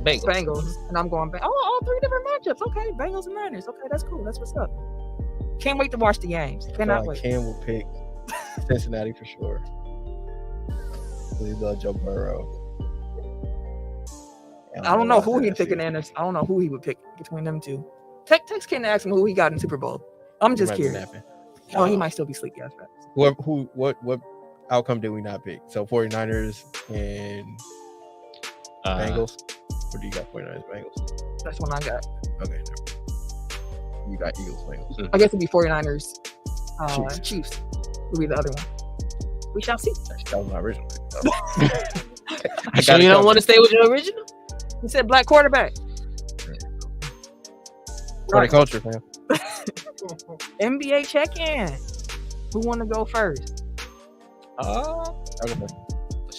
Bengals, and I'm going. All three different matchups. Okay, Bengals and Niners. Okay, that's cool. That's what's up. Can't wait to watch the games. Cannot wait. Ken will pick Cincinnati for sure. He loves Joe Burrow. I don't know who he'd pick in NFC. I don't know who he would pick between them two. Text Ken and ask him who he got in Super Bowl. I'm just curious. Oh, he might still be asleep. Yes, What outcome did we not pick? So 49ers and Bengals. Or do you got 49ers Bengals? That's one I got. Okay. You got Eagles Bengals. I guess it'd be 49ers Chiefs would be the other one. We shall see. That was my original pick. So you don't want to stay with your original? You said black quarterback. Horticulture, fam. NBA check-in. Who want to go first?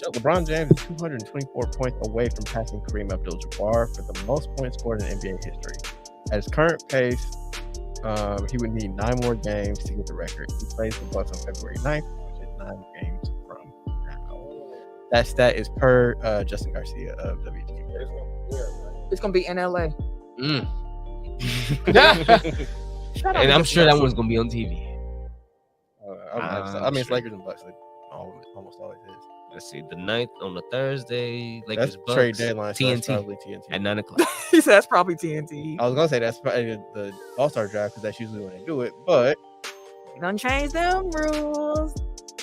LeBron James is 224 points away from passing Kareem Abdul-Jabbar for the most points scored in NBA history. At his current pace, he would need 9 more games to get the record. He plays the Bucks on February 9th, which is 9 games from now. That stat is per Justin Garcia of WTF. It's going to be in LA. Shout out And to I'm Justin sure that Garcia. one's gonna be on TV. I mean, it's sure. Lakers and Bucks. It almost always is. Let's see, the 9th on the Thursday, Lakers That's Bucks, trade deadline. So that's TNT probably TNT. at 9:00. He said that's probably TNT. I was gonna say that's probably the All-Star draft because that's usually when they do it. But Done change them rules.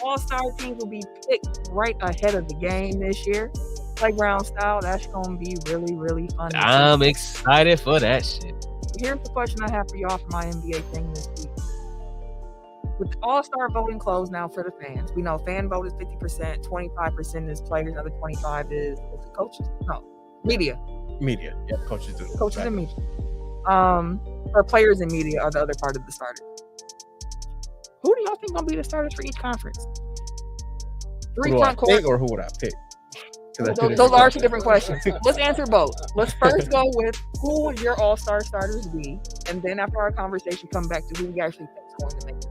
All-star teams will be picked right ahead of the game this year. Playground style. That's gonna be really, really fun. to see. I'm excited for that shit. Here's the question I have for y'all for my NBA thing this week. With the All-Star voting closed now for the fans, we know fan vote is 50%, 25% is players, another 25% is the coaches. No, media. media, yeah, coaches do. Coaches and media. Or players and media are the other part of the starters. Who do y'all think gonna be the starters for each conference? Three Who do I front court. pick or who would I pick? 'Cause that's two Those are different two different questions. Let's answer both. Let's first go with who would your all-star starters be, and then after our conversation, come back to who we actually think is going to make it.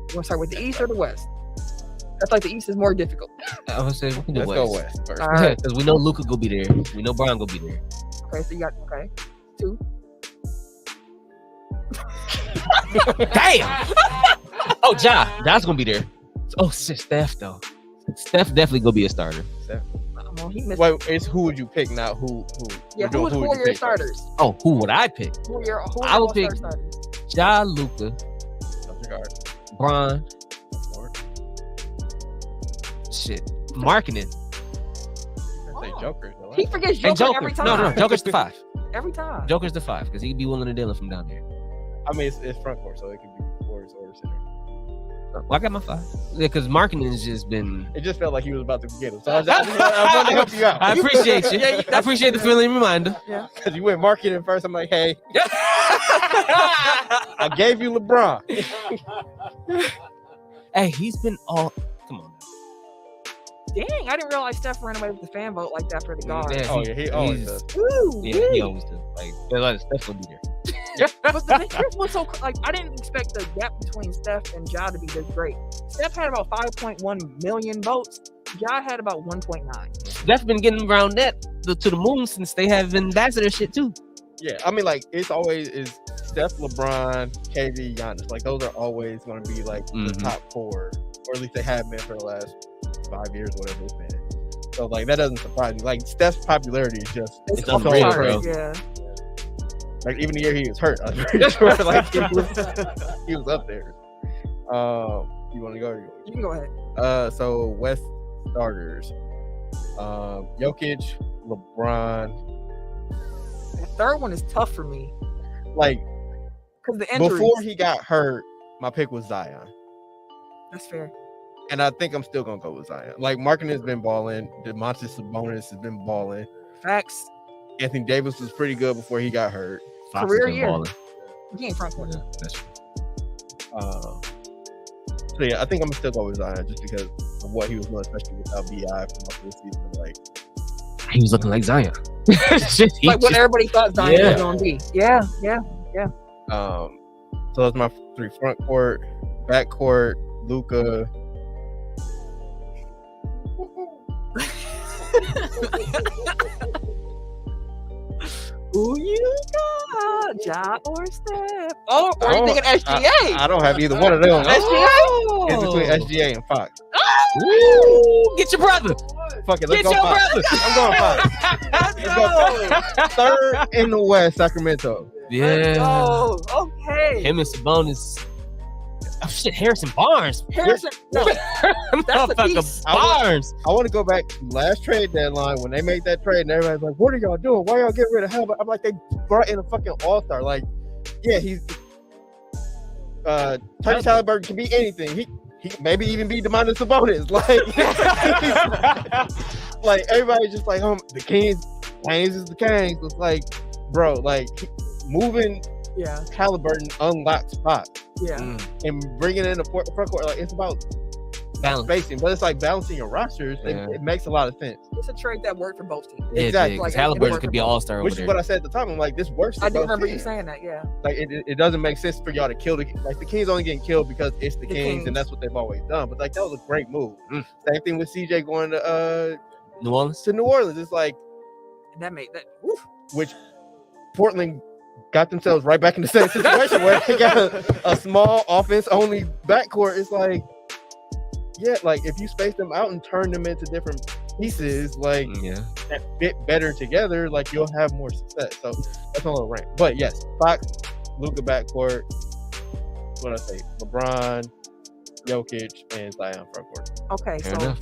You want to start with the East or the West? I feel like the East is more difficult. I would say we can do Let's go West first. All right. Because we know Luka gonna be there. We know Brian gonna be there. Okay, so you got two. Damn. Oh, Ja's gonna be there. Oh, shit, Steph though. Steph definitely gonna be a starter. Well, he missed. Wait, it's who would you pick, not who? Yeah, We're doing who would are you your pick starters? Oh, who would I pick? Who are your I would all-star pick- starters? Ja, Luka, first? Guard. Bron, shit, marketing, I say Joker. though, He right? forgets and Joker Joker. every time. No, Joker's the 5. Every time. Joker's the 5 because he'd be willing to deal from down there. I mean, it's front court, so it could be forwards or center. Well, I got my 5. Yeah, because marketing has just been. It just felt like he was about to get him, so I wanted to help you out. I appreciate you. I appreciate the friendly reminder. Because you went marketing first. I'm like, hey, I gave you LeBron. Hey, he's been all. Come on. Dang, I didn't realize Steph ran away with the fan vote like that for the guard. Yeah, Oh yeah, he always he's- does. Woo, Yeah, he woo. always does. Like Steph gonna be there. But the thing, here's what's so like, I didn't expect the gap between Steph and Ja to be this great. Steph had about 5.1 million votes. Ja had about 1.9. Steph been getting around that to the moon since they have ambassador shit too. Yeah, I mean, like it's always is Steph, LeBron, KD, Giannis. Like those are always going to be like the Mhm. top 4, or at least they have been for the last 5 years, whatever it's been. So like that doesn't surprise me. Like Steph's popularity is just It's off the unreal, charts, bro. Yeah. like even the year he was hurt, I was pretty sure like he was up there. You want to go? Or You can go ahead. So West starters, Jokic, LeBron. The third one is tough for me Like because the injuries. before he got hurt, my pick was Zion. That's fair. And I think I'm still gonna go with Zion. Like Markkanen has been balling. Demontis Sabonis has been balling. Facts. Anthony Davis was pretty good before he got hurt. Fox Career has been year. balling. He ain't front court. Yeah, that's true. So yeah, I think I'm gonna still go with Zion just because of what he was doing, especially without BI for most of the season. Like He was looking like Zion. Shit, he Like what just- everybody thought Zion Yeah. was gonna be. Yeah. so that's my 3 front court, back court, Luka. Who you got? Ja or Steph? Oh, or you Oh, thinking SGA? I don't have either one of them. SGA? It's between SGA and Fox. Woo! Get your brother. Fuck it, let's Get go your Fox. brother. I'm going Fox. Let's go. Third in the West, Sacramento. Yeah. Oh, okay. Him and Sabonis. Oh shit, Harrison Barnes. Harrison. No, that's a Motherfucker piece. Barnes. I want to go back to last trade deadline when they made that trade and everybody's like, what are y'all doing? Why y'all getting rid of Halbert? I'm like, they brought in a fucking all-star. Like, yeah, he's Tyrese Halliburton can be anything. He maybe even be Demontis Sabonis. Like everybody's just like, the Kings is the Kings. It's like, bro, like moving Yeah, Halliburton unlocked spots yeah. and bringing in the front court. Like it's about Balance. spacing, but it's like balancing your rosters. Yeah. It makes a lot of sense. It's a trade that worked for both teams. Yeah, Exactly. because Like, Halliburton it could be an worked for all-star over Which is there. what I said at the time. I'm like, this works. For I do both remember you teams. saying that. Yeah. Like it doesn't make sense for y'all to kill the Kings only getting killed because it's the The Kings Kings. and that's what they've always done. But like that was a great move. Mm. Same thing with CJ going to New Orleans. New Orleans. It's like And that made that. Oof. which Portland got themselves right back in the same situation where they got a small offense-only backcourt. It's like, yeah, like if you space them out and turn them into different pieces, like that fit better together, like you'll have more success. So that's a little rant. But yes, Fox, Luka backcourt. What I say? LeBron, Jokic, and Zion frontcourt. Okay, so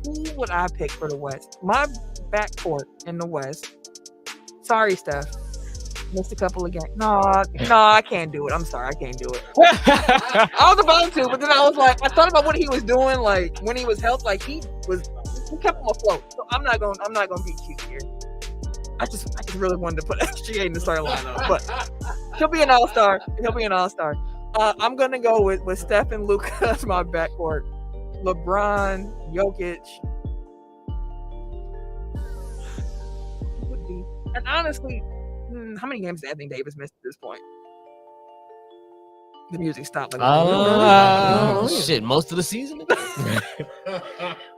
who would I pick for the West? My backcourt in the West. Sorry, Steph. Missed a couple of games. No, I can't do it. I'm sorry, I can't do it. I was about to, but then I was like, I thought about what he was doing, like when he was healthy, like he kept him afloat. So I'm not gonna be cute here. I just really wanted to put SGA in the starting lineup, but he'll be an all-star. I'm gonna go with Steph and Luka as my backcourt. LeBron, Jokic. Would be, and honestly, how many games did Anthony Davis miss at this point? The music stopped. Shit, most of the season.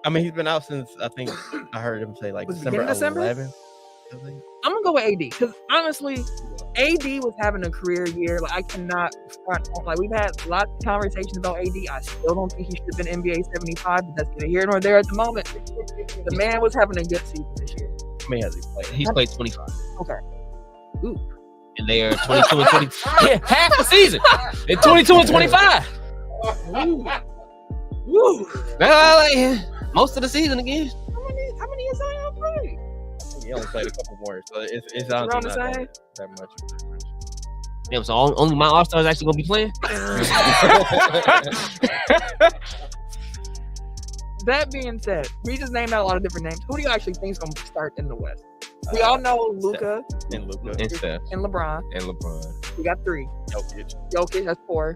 I mean, he's been out since I think I heard him say like December 11th. I'm gonna go with AD because honestly, AD was having a career year. Like I cannot front. Like we've had lots of conversations about AD. I still don't think he should have been NBA 75, but that's neither here nor there at the moment. The man was having a good season this year. I mean, has he played? He's played 25. Okay. Ooh. And they are 22 and 20. Yeah, half the season. They're 22 and 25. Woo. Most of the season again. How many is Zion played? He only played a couple more, so it's around honestly the not same. that much. Damn, so only my All-Stars actually gonna be playing. That being said, we just named out a lot of different names. Who do you actually think is going to start in the West? We all know Luka And Steph and LeBron. We got 3. Jokic, that's 4.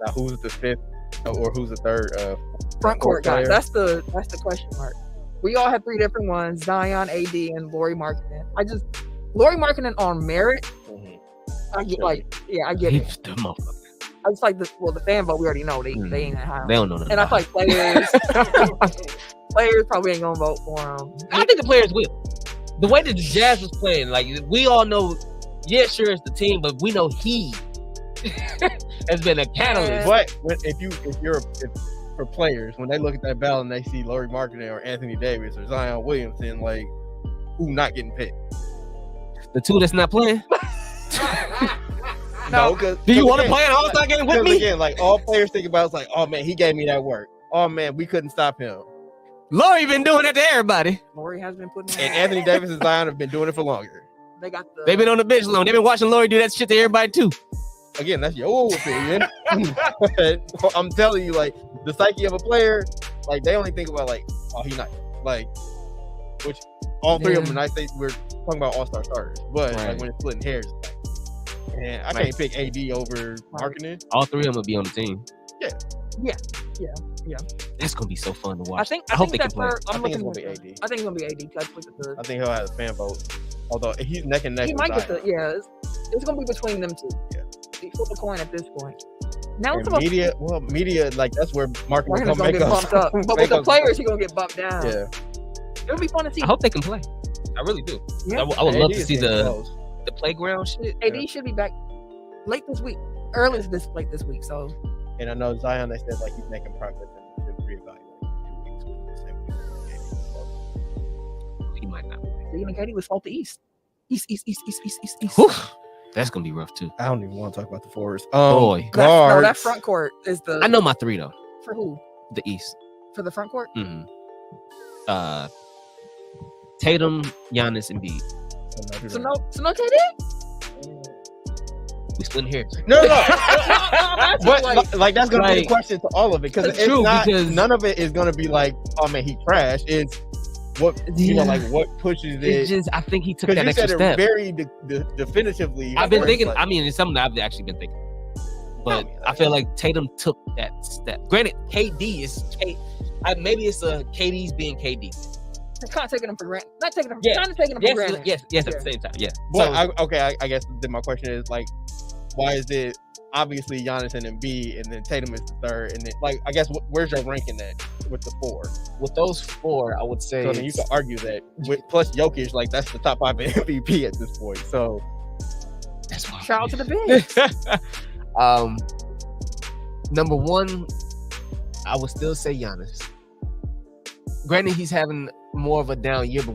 Now, who's the 5th or who's the 3rd? Front court guy. That's the question mark. We all have 3 different ones: Zion, AD, and Lauri Markkanen. Lauri Markkanen on merit. I get I get it. The motherfucker. I just like the fan vote. We already know they ain't that high. They don't know nothing. And I feel like players probably ain't gonna vote for him. I think the players will. The way that the Jazz was playing, like we all know, yeah, sure it's the team, but we know he has been a catalyst. But for players, when they look at that ballot and they see Lauri Markkanen or Anthony Davis or Zion Williamson, like who not getting picked? The 2 that's not playing. No, do you want to play an All-Star game with me? Again, like all players think about is like, oh man, he gave me that work. Oh man, we couldn't stop him. Lauri been doing it to everybody. Lauri has been putting. And Anthony Davis and Zion have been doing it for longer. They've been on the bench long. They've been watching Lauri do that shit to everybody too. Again, that's your opinion. I'm telling you, like the psyche of a player, like they only think about like, oh, he not like, which all 3 of them. And I say we're talking about all-star starters, but like when it's splitting hairs, man, I can't pick AD over Markkanen. All 3 of them will be on the team. Yeah. That's gonna be so fun to watch. I hope they can play. I think it's gonna be AD. I think it's gonna be AD. I think he'll have a fan vote. Although he's neck and neck. He might get the It's gonna be between them 2. Yeah. Flip a coin at this point. Now media, like that's where Markkanen gonna get bumped up. But with the players, he's gonna get bumped down. Yeah. It'll be fun to see. I hope they can play. I really do. Yeah. I would love to see the playground shit. AD should be back late this week. Early this week. So. And I know Zion, they said like he's making progress and should reevaluate in 2 weeks. Same week. He might not. Even Katie was fault the East. East. Whew. That's gonna be rough too. I don't even want to talk about the forwards. Boy, guards. That front court is the. I know my 3 though. For who? The East. For the front court. Mm-hmm. Tatum, Giannis, and Embiid. So no KD. We splitting here. No. But like that's gonna be the question to all of it because it's true, not. because none of it is gonna be like, oh man, he crashed. It's what like what pushes it. It's just I think he took that you extra said step. Very definitively. I've been thinking. I mean, it's something that I've actually been thinking. But I feel like Tatum took that step. Granted, KD is maybe it's KD's being KD. Kind of taking them for granted. Not taking them. Kind of taking them for granted. Yes. At the same time. Yeah. But I guess then my question is like, why is it obviously Giannis and Embiid, and then Tatum is the 3rd, and then like I guess where's your ranking at with the 4? With those 4, I would say. So then you could argue that with plus Jokic, like that's the top 5 MVP at this point. So That's why. Shout out to the Bigs. Number one, I would still say Giannis. Granted, he's having more of a down year, but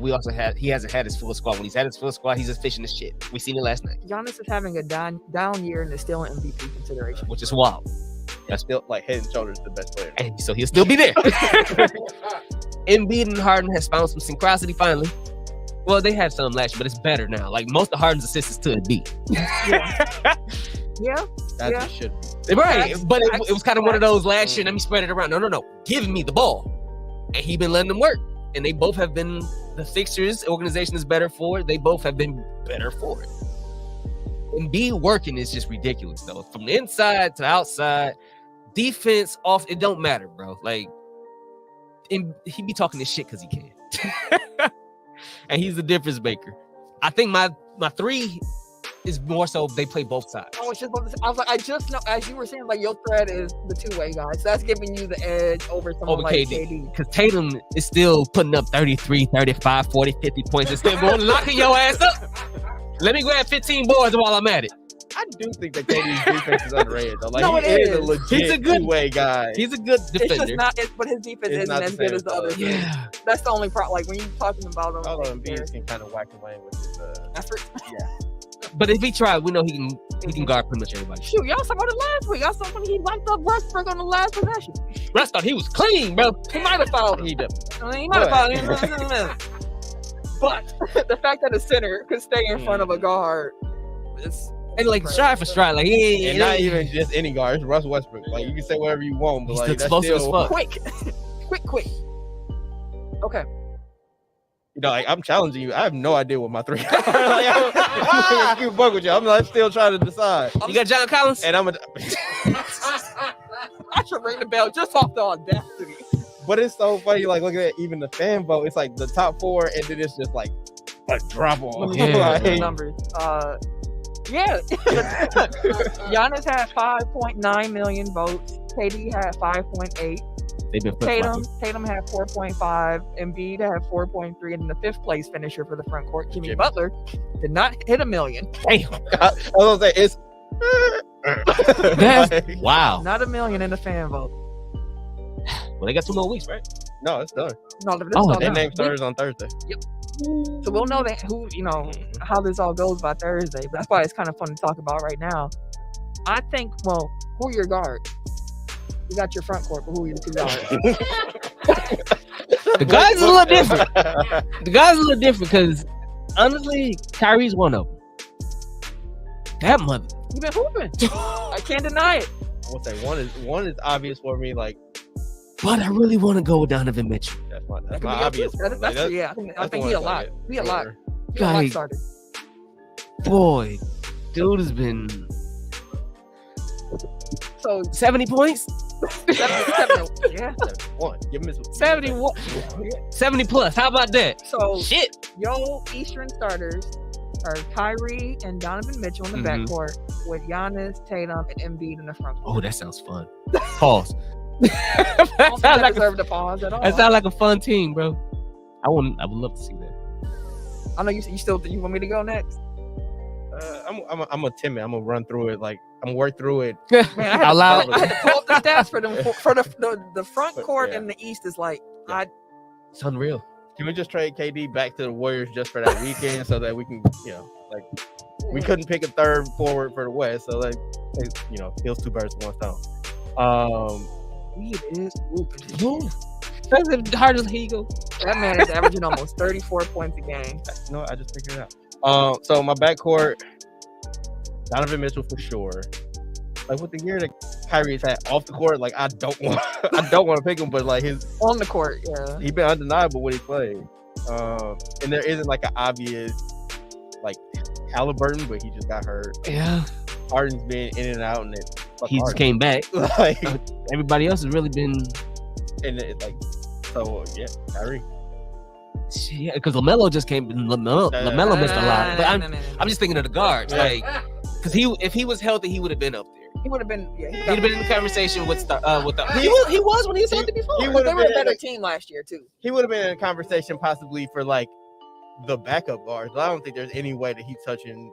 he hasn't had his full squad. When he's had his full squad, he's efficient as shit. We seen it last night, Giannis is having a down year and is still in MVP consideration. which is wild. That's still like head and shoulders the best player. And so he'll still be there. Embiid and Harden has found some synchronicity finally. Well, they had some last year, but it's better now. Like most of Harden's assists is to Embiid. Yeah. That's Yeah. what should be. Right, Facts, but facts, it was kind of one of those last facts. year. Let me spread it around. No. Give me the ball. And he been letting them work. And they both have been, the fixtures, organization is better for it. They both have been better for it. Embiid working is just ridiculous, though. From the inside to the outside, defense, off, it don't matter, bro. Like, and he be talking this shit because he can. And he's the difference maker. I think my three is more so they play both sides. I was like, I just know, as you were saying, like your thread is the two-way guy. So that's giving you the edge over someone like KD. Because Tatum is still putting up 33, 35, 40, 50 points. It's still going, locking your ass up. Let me grab 15 boards while I'm at it. I do think that KD's defense is underrated though. Like No, he it is a is. legit He's a good- two-way guy. He's a good It's defender. just not, but his defense It's isn't not the as good same as the as other. the teams. Yeah. That's the only problem. Like when you're talking about him, Although Embiid can kind of whack the lane with his effort. But if he tried, we know he can guard pretty much everybody. Shoot, y'all saw about it last week. I saw when he wiped up Westbrook on the last possession. Russ thought he was clean, bro. He might have fouled him. he did. I mean, he might have fouled him. But the fact that a center could stay in front of a guard is And like stride for stride, like he And not even just any guard, it's Russ Westbrook. Like you can say whatever you want, but he's like that's explosive as still, fuck. quick. Okay. you know, like I'm challenging you. I have no idea what my three are. Like, I'm keep buck with you. I'm like still trying to decide. You got John Collins? And I'm I should ring the bell just off the audacity. but it's so funny, like look at even the fan vote, it's like the top four, and then it's just like a drop off. Yeah. Like, Numbers. Yeah. Giannis had 5.9 million votes. KD had 5.8. They've been Tatum had 4.5. Embiid had 4.3. And the fifth place finisher for the front court, Jimmy Butler, did not hit a million. Damn. I was gonna say it's That's like, wow. Not a million in the fan vote. Well, they got 2 more weeks, right? no, it's done. No, this Oh, is all They done. name starters on Thursday. So we'll know that how this all goes by Thursday. But that's why it's kind of fun to talk about right now. I think, well, who are your guards? You got your front court, but who are your two guards? The guys are a little different. The guys are a little different because honestly, Kyrie's one of them. That mother. You've been hooping. I can't deny it. I will say one is obvious for me. Like But I really want to go with Donovan Mitchell. that's my That could my be obvious. your two. one. Like, Yeah, I that's think the he a one lot. that's like, He a lot. sure. He a lot Like- started. Boy, dude has been So 70 points, 1. Give him his 71, 70 plus. How about that? So Shit. your Eastern starters are Kyrie and Donovan Mitchell in the Mhm. backcourt with Giannis, Tatum, and Embiid in the front court. Oh, that sounds fun. Pause. I that don't sounds think like deserve to pause at all. that sounds like a fun team, bro. I would love to see that. I know you want me to go next. I'm a timid. I'm gonna run through it. Like I'm gonna work through it. Man, I had, Out to, loud. I had to pull up the stats for them for the front But, court yeah. in the East is like It's unreal. Can we just trade KD back to the Warriors just for that weekend so that we can, like we couldn't pick a third forward for the West, so like, kills 2 birds with 1 stone. he is whooping. That's hard as he go. That man is averaging almost 34 points a game. No, I just figured it out. So my backcourt, Donovan Mitchell for sure. Like with the year that Kyrie's had off the court, like I don't want to pick him, but like On the court, yeah. he been undeniable when he played. And there isn't like an obvious like Halliburton, but he just got hurt. Yeah. Harden's been in and out, and He just came back. like, Everybody else has really been. and it like, so yeah, Kyrie. Yeah, because LaMelo just came. LaMelo missed a lot. But I'm just thinking of the guards, Yeah. like, because if he was healthy, he would have been up there. He would have been. Yeah, He'd have been in the conversation with the. He was when he was healthy before. He They would have were a been. better team last year too. He would have been in a conversation possibly for like the backup guards. But I don't think there's any way that he's touching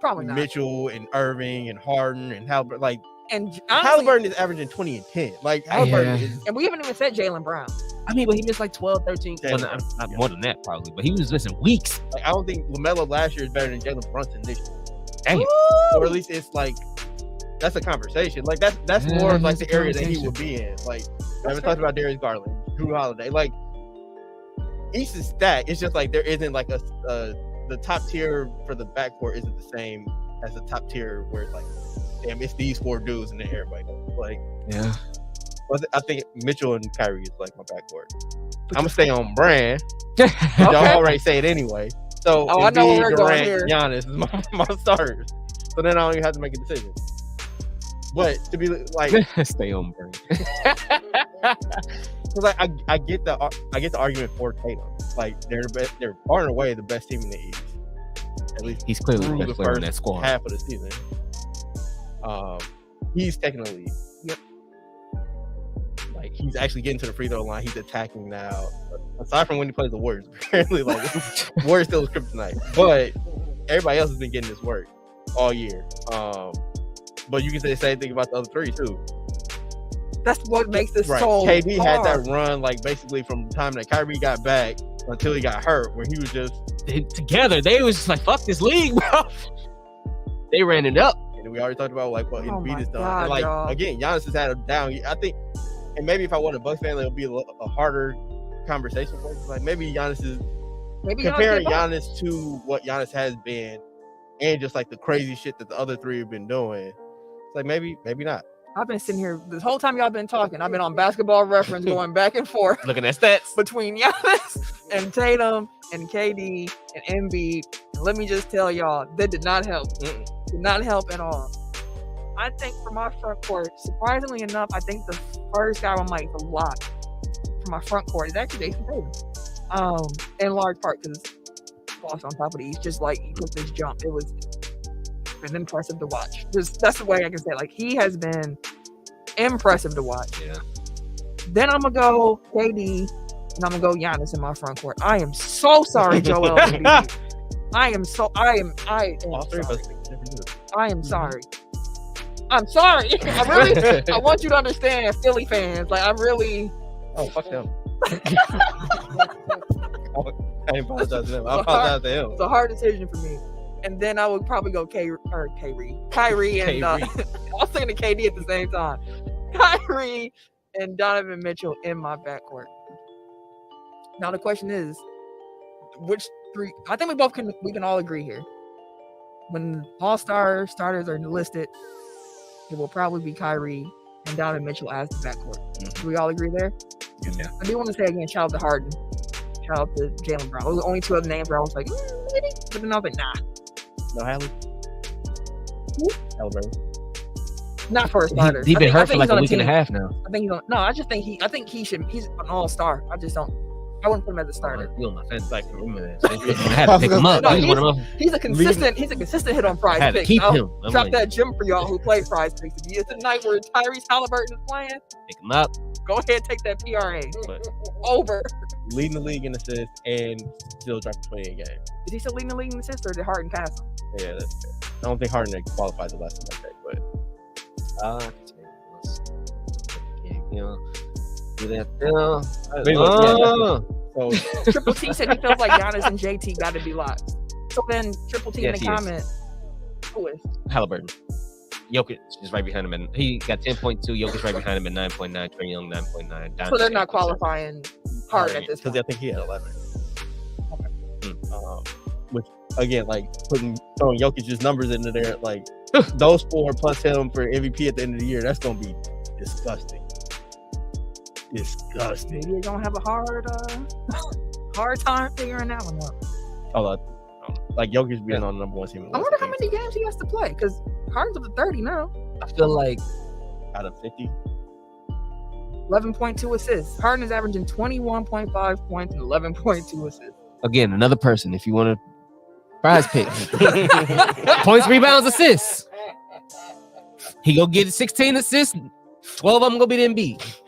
Probably not. Mitchell and Irving and Harden and Halliburton. Like And honestly, Halliburton is averaging 20 and 10. Like Halliburton Yeah. is. and we haven't even said Jaylen Brown. I mean, but he missed like 12, 13. Well, not more than that, probably. But he was missing weeks. Like I don't think LaMelo last year is better than Jalen Brunson this year. Damn. Or at least it's like that's a conversation. Like that's more of like the area that he would be in. Like we haven't talked about Darius Garland, Drew Holiday. Like East is stacked. It's just like there isn't like the top tier for the backcourt isn't the same as the top tier where it's like, damn, it's these 4 dudes and then everybody knows. Like Yeah. but I think Mitchell and Kyrie is like my backcourt. I'm gonna stay on brand. Okay. Y'all already say it anyway. So I know where Embiid, we're going Durant, here. Giannis is my starters. So then I don't even have to make a decision. But to be like, Stay on brand. because like I get the argument for Tatum. Like they're far and away the best team in the East. At least He's clearly the through best player in that squad. half of the season. He's taking the lead. Yep. Like he's actually getting to the free throw line. He's attacking now. Aside from when he plays the Warriors, apparently like Warriors still is kryptonite. But everybody else has been getting this work all year. But you can say the same thing about the other 3 too. That's what makes this Right. so KD had hard. that run like basically from the time that Kyrie got back until he got hurt, where he was just Together, they was just like, fuck this league, bro. They ran it up. and we already talked about like what Oh Embiid my has done. God, And like y'all. again, Giannis has had a down year. I think, and maybe if I wasn't a Bucks fan, it'll be a harder conversation for us. Like maybe Giannis is Maybe y'all comparing get back. Giannis to what Giannis has been, and just like the crazy shit that the other 3 have been doing. It's like maybe not. I've been sitting here this whole time y'all been talking. I've been on Basketball Reference going back and forth Looking at stats. between Giannis and Tatum and KD and Embiid. And let me just tell y'all, that did not help. Mm-mm. Did not help at all. I think for my front court, surprisingly enough, I think the first guy on my lot for my front court is actually Jason Tatum. In large part because Boss on top of these, just like he took this jump. It was been impressive to watch. That's the way I can say it. Like he has been impressive to watch. Yeah. Then I'm gonna go KD and I'm gonna go Giannis in my front court. I am so sorry, Joel. Embiid. I am All 3 of sorry. us think different. I am sorry. I'm sorry. I want you to understand, Philly fans. Like I really. Oh fuck them. I apologize to them. I apologize to him. It's a hard decision for me. And then I would probably go Kyrie and I was thinking KD at the same time. Kyrie and Donovan Mitchell in my backcourt. Now the question is, which 3? I think we can all agree here. When all-star starters are listed, it will probably be Kyrie and Donovan Mitchell as the backcourt. Do we all agree there? Yeah. I do want to say again, shout out to Harden. Shout out to Jaylen Brown. Those are the only 2 other names where I was like, maybe. But then I was like, nah. No Halliburton. Not for a starter. He's been I hurt for think like he's a on week and a team. half now. I think he's on. No, I think he should. He's an all-star. I wouldn't put him as a starter. You on my fence like for a minute. I had to pick him up. No, He's one of them. He's a consistent hit on I Prize had to Picks. keep I'll him. I'm drop like, that gym for y'all who play Prize Picks. If it's a night where Tyrese Halliburton is playing, pick him up. go ahead take that PRA But over. Leading the league in assists and still dropping 20 a game. Is he still leading the league in assists or did Harden pass him? Yeah, that's fair. I don't think Harden qualified the last time I checked, but do that still. so Triple T said he feels like Giannis and JT got to be locked. So then Triple T in Yes, the he is. comment, who is? Halliburton. Jokic is right behind him, and he got 10.2. Jokic right behind him at 9.9. Trae Young 9.9. So they're not qualifying Harden at this because point. I think he had 11. Which again, like throwing Jokic's numbers into there, like those 4 plus him for MVP at the end of the year, that's gonna be disgusting. Disgusting. Maybe you're gonna have a hard time figuring that one out. Like Jokic being on the number 1 team. I wonder how many games he has to play because Harden's up to 30 now. I feel like out of 50. 11.2 assists. Harden is averaging 21.5 points and 11.2 assists. again another person. If you want to prize pick, points, rebounds, assists. He go get 16 assists. 12 of them gonna be the Embiid.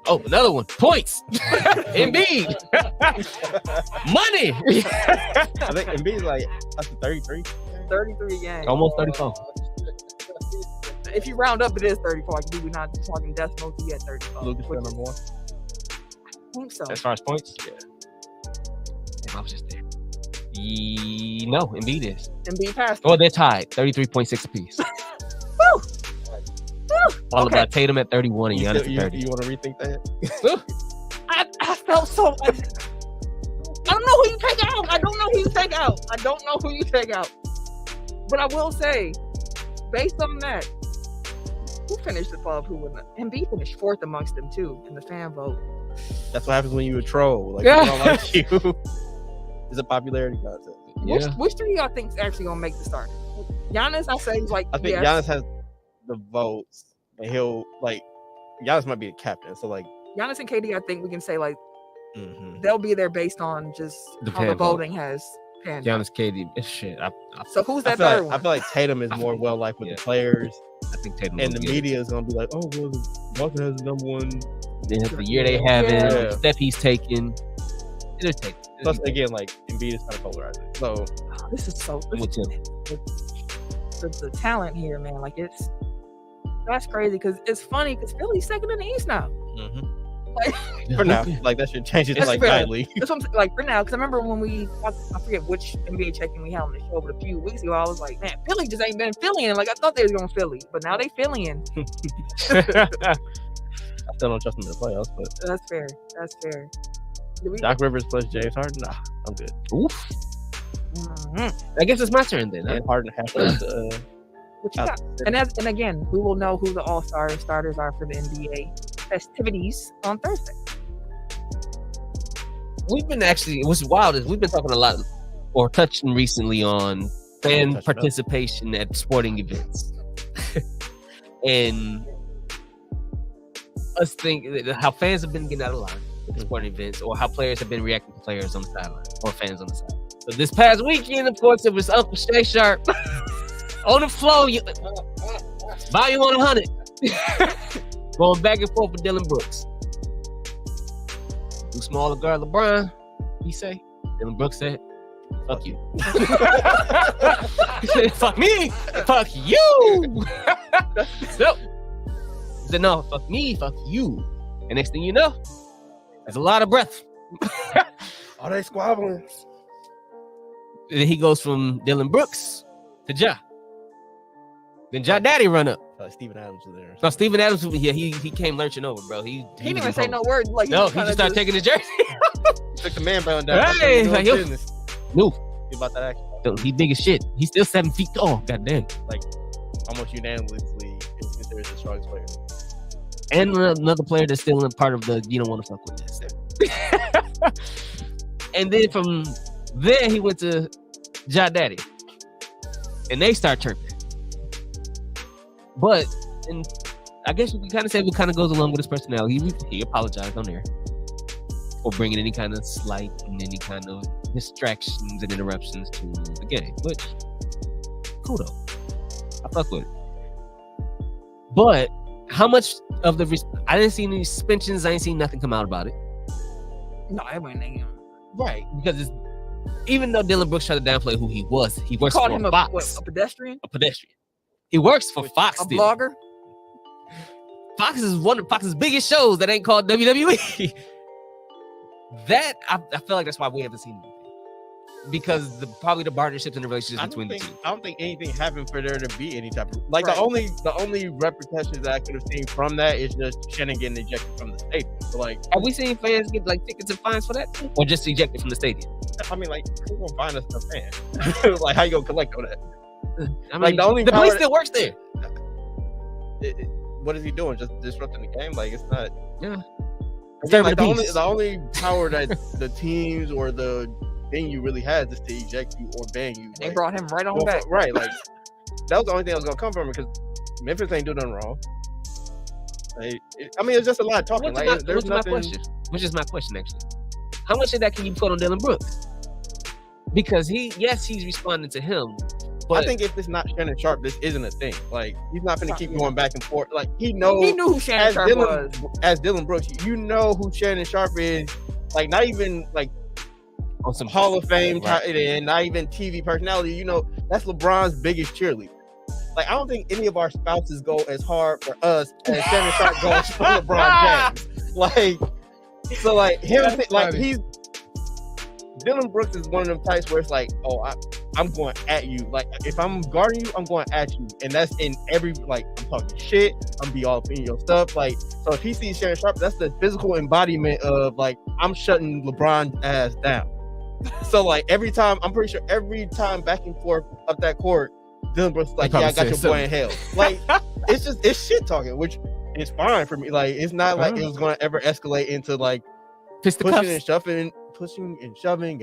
Oh, another one. Points. Embiid. Money. I think Embiid's like up to 33. 33 games. Almost 34. If you round up, it is 34. Like, we're not talking decimals. He had 34. Lucas which number one. I think so. As far as points, yeah. Damn, I was just there. No, Embiid is. Embiid passed. Oh, they're tied. 33.6 apiece. Woo! Followed by Tatum at 31 and Giannis You at 30. want to rethink that? I felt so. I don't know who you take out. I don't know who you take out. But I will say, based on that, who finished above who won? Embiid finished fourth amongst them too in the fan vote. That's what happens when you a troll. Like, Yeah. people don't like you. It's a popularity contest. Yeah. Which three of y'all think is actually gonna make the start? Giannis, I say he's like. I think yes. Giannis has the votes, and he'll like. Giannis might be a captain, so like. Giannis and KD, I think we can say like Mm-hmm. they'll be there based on just The how the fan vote. voting has panned out. Giannis, KD, shit. So who's I that feel, third like, one? I feel like Tatum is more well liked with Yeah. the players, I think Tatum and will the get it. media is gonna be like, "Oh, well, Boston has the number one." Then the year they have Yeah. the step he's taking. It'll take. Plus, again, like Embiid is kind of polarizing. So This is so. I'm with him. The talent here, man. Like that's crazy because it's funny because Philly's second in the East now. Like for now, like that should change it to That's like fair. nightly. that's what I'm saying, like for now because I remember when I forget which NBA check-in we had on the show, but a few weeks ago I was like, man, Philly just ain't been Phillying. Like I thought they was going Philly, but now they Phillying. I still don't trust them in the playoffs, but That's fair. That's fair. Do we- Doc Rivers plus James Harden, nah, I'm good. Oof. Mhm. I guess it's my turn then. Huh? And Harden half the What you got? And again, we will know who the All-Star starters are for the NBA festivities on Thursday. We've been actually, what's wild is we've been talking a lot or touching recently on fan Touch it up. participation at sporting events. And us think how fans have been getting out of line at sporting events or how players have been reacting to players on the sideline or fans on the side. So this past weekend, of course, it was Uncle Shay Sharpe on the floor, volume 100, going back and forth with Dylan Brooks. Too small a guard LeBron, he say. Dylan Brooks said, fuck you. He said, fuck me, fuck you. So, he said, no, fuck me, fuck you. And next thing you know, there's a lot of breath. Are they squabbling? And then he goes from Dylan Brooks to Ja. Then Ja Daddy run up. Steven Adams is there. No, Steven Adams, yeah, he came lurching over, bro. He He didn't was even say in no trouble. word. Like No, he kinda just started taking his jersey. Took the man band down. Hey, Doing like, yo. business. No, See about that action. he big as shit. He's still 7 feet tall. God damn. Almost unanimously is considered the strongest player. And another player that's still in part of the you don't want to fuck with this. And then from there, he went to Ja Daddy. And they start chirping. But, and I guess you can kind of say what kind of goes along with his personality. He apologized on there for bringing any kind of slight and any kind of distractions and interruptions to the game. Which, cool though. I fuck with it. But, how much of the... I didn't see any suspensions. I ain't seen nothing come out about it. No, everybody named him. Right. Because it's, even though Dylan Brooks tried to downplay who he was, he works Called for him Fox. a pedestrian, A pedestrian. He works for Fox a still. blogger. Fox is one of Fox's biggest shows that ain't called WWE. That I feel like that's why we haven't seen anything. Because probably the partnerships and the relationships between the two. I don't think anything happened for there to be any type of like Right. the only repercussions that I could have seen from that is just Shannon getting ejected from the stadium. So like, Have we seen fans get like tickets and fines for that too? Or just ejected from the stadium? I mean, like, who's gonna find us a fan? Like, how you gonna collect on that? I mean, Like, the only police power- still works there. What is he doing? Just disrupting the game? Like, it's not. Yeah. Again, like, Disturbing the peace. the only power that the teams or the venue really has is to eject you or ban you. They Like, brought him right on well, back. right? Like, that was the only thing that was gonna come from it because Memphis ain't doing nothing wrong. Like, I mean, it's just a lot of talking. Which Like, there's is my nothing. question. Which is my question actually. How much of that can you put on Dylan Brooks? Because he's responding to him. But I think if it's not Shannon Sharpe, this isn't a thing. Like, he's not gonna keep going back and forth. Like, he knows. He knew who Shannon Sharpe was. As Dylan Brooks, you know who Shannon Sharpe is. Like, not even like On some Hall of Fame right. tight end, not even TV personality. You know, that's LeBron's biggest cheerleader. Like, I don't think any of our spouses go as hard for us as Shannon Sharpe goes for LeBron James. Like, so like him, like Dylan Brooks is one of them types where it's like, oh, I'm going at you. Like, if I'm guarding you, I'm going at you. And that's in every, like, I'm talking shit. I'm be all up in your stuff. Like, so if he sees Shannon Sharpe, that's the physical embodiment of, like, I'm shutting LeBron's ass down. So, like, every time, I'm pretty sure every time back and forth up that court, Dylan Brooks is like, yeah, I got your boy in hell. Like, it's shit talking, which is fine for me. Like, it's not like it was going to ever escalate into, like, pushing and shoving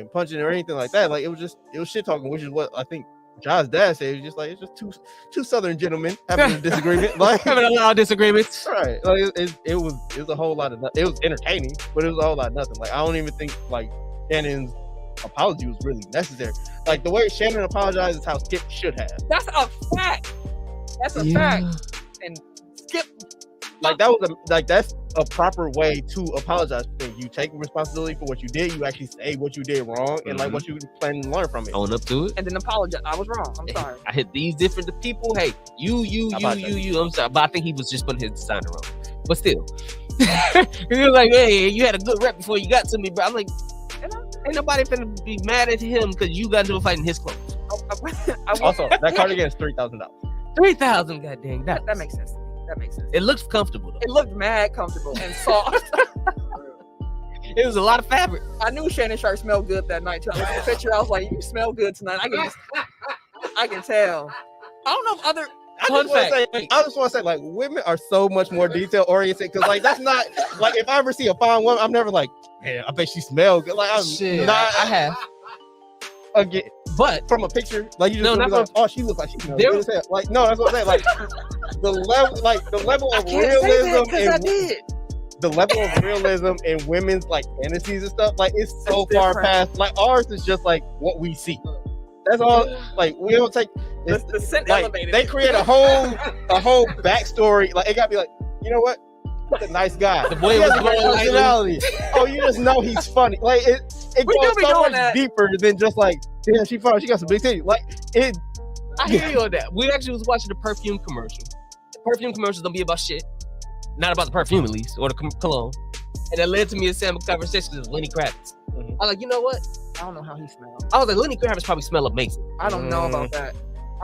and punching or anything like that. Like, it was shit talking, which is what I think Josh's dad said. It's just like, it's just two Southern gentlemen having a disagreement, like having a lot of disagreements. Right? Like, it was a whole lot of nothing. It was entertaining, but it was a whole lot of nothing. Like, I don't even think like Shannon's apology was really necessary. Like, the way Shannon apologized is how Skip should have. That's a fact. That's a fact. And Skip, like, that's a proper way to apologize for things. You take responsibility for what you did. You actually say what you did wrong and like what you plan to learn from it. Own up to it. And then apologize. I was wrong. I'm sorry. I hit these different people. Hey, you. I'm sorry, but I think he was just putting his sign wrong. But still, he was like, "Hey, you had a good rep before you got to me, bro." I'm like, ain't nobody finna be mad at him because you got into a fight in his clothes. Also, that cardigan is $3,000. $3,000, goddamn. That makes sense. That makes sense. It looks comfortable though. It looked mad comfortable and soft. It was a lot of fabric. I knew Shannon Sharpe smelled good that night too. I looked at the picture. I was like, "You smell good tonight." I can tell. I don't know if other. I just want to say, like, women are so much more detail oriented because, like, that's not like if I ever see a fine woman, I'm never like, "Man, I bet she smells good." Like, I have. Again, but from a picture, like, you just like, "Oh, she looks like she smells good as hell." Like, no, that's what I'm saying. Like, the level of realism the level of realism in women's like fantasies and stuff, like, it's so far past. Like, ours is just like what we see. That's all. Like, we don't take the scent like, elevated. They create a whole backstory. Like, it gotta be like, you know what? He's a nice guy. The boy he was has a great personality. Oh, you just know he's funny. Like, it goes so much deeper than just like, damn, she funny. She got some big titties. Like, it. I hear you on that. We actually was watching the perfume commercial. The perfume commercials don't be about shit. Not about the perfume, at least, or the cologne. And that led to me a Sam conversation with Lenny Kravitz. I was like, you know what? I don't know how he smells. I was like, Lenny Kravitz probably smell amazing. I don't know about that.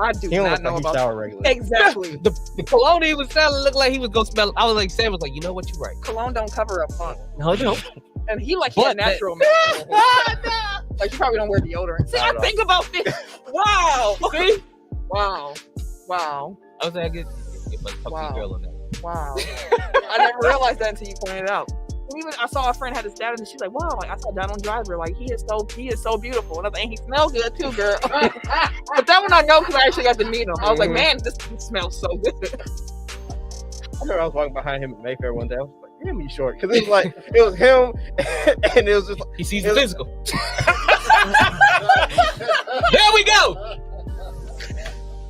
I do he don't not look know like about he shower regularly. Exactly. The cologne he was selling looked like he was gonna smell. I was like, Sam was like, you know what? You're right. Cologne don't cover up funk. No, it don't. And he like a natural man. Like, you probably don't wear deodorant. See, I think about this. Wow. See? Wow. I was like, I get my fucking girl on that. Wow. I never realized that until you pointed it out. And even I saw a friend had a status and she's like, wow, like, I saw Donald Driver, like, he is so beautiful. And I was like, he smells good too, girl. But that one I know because I actually got to meet him. I was like, man, this smells so good. I remember I was walking behind him at Mayfair one day. I was like, damn, he's short. Because it was like, it was him and it was just like, he sees the physical. There we go.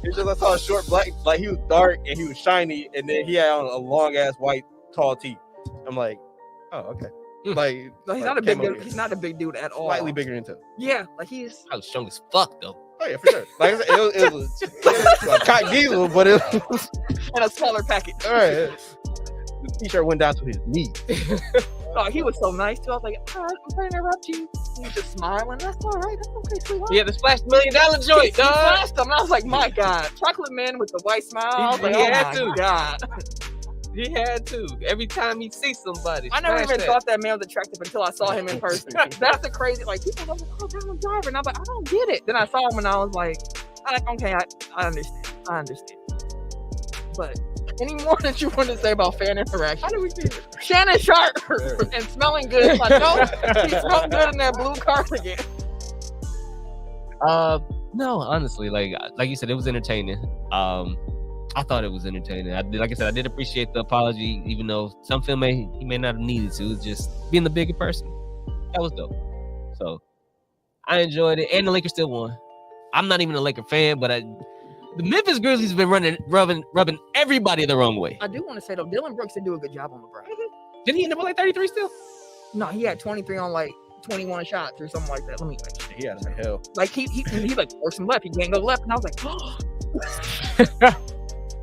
It's just I saw a short black, like, he was dark and he was shiny, and then he had on a long ass white tall tee. I'm like, oh, okay. Like, no, he's like, not a big dude. He's not a big dude at all. Slightly bigger than him. Yeah, like he's. I was strong as fuck though. Oh yeah, for sure. Like I said, it was a cock diesel, but it was and a smaller package. All right. The t-shirt went down to his knee. Oh, he was so nice too. I was like, all right, I'm trying to interrupt you. He was just smiling. That's all right. That's okay, sweetheart. He had the Splash $1 Million joint, dog. Flashed him. I was like, my God. Chocolate man with the white smile. I was like, oh my God. He had to. Every time he sees somebody. I never even thought that man was attractive until I saw him in person. That's the crazy, like, people go, oh, Donald Driver. And I'm like, I don't get it. Then I saw him and I was like, okay, I understand. But any more that you want to say about fan interaction? How do we see it? Shannon Sharpe and smelling good. Like, no, he smelled good in that blue cardigan. No, honestly, like you said, it was entertaining. I thought it was entertaining. Like I said, I did appreciate the apology, even though some film he may not have needed to. It's just being the bigger person. That was dope. So I enjoyed it, and the Lakers still won. I'm not even a Laker fan, but the Memphis Grizzlies have been rubbing everybody the wrong way. I do want to say though, Dylan Brooks did do a good job on LeBron. Didn't he end up with like 33 still? No, he had 23 on like 21 shots or something like that. Let me He had some hell. like he like forced him left. He can't go left, and I was like, oh.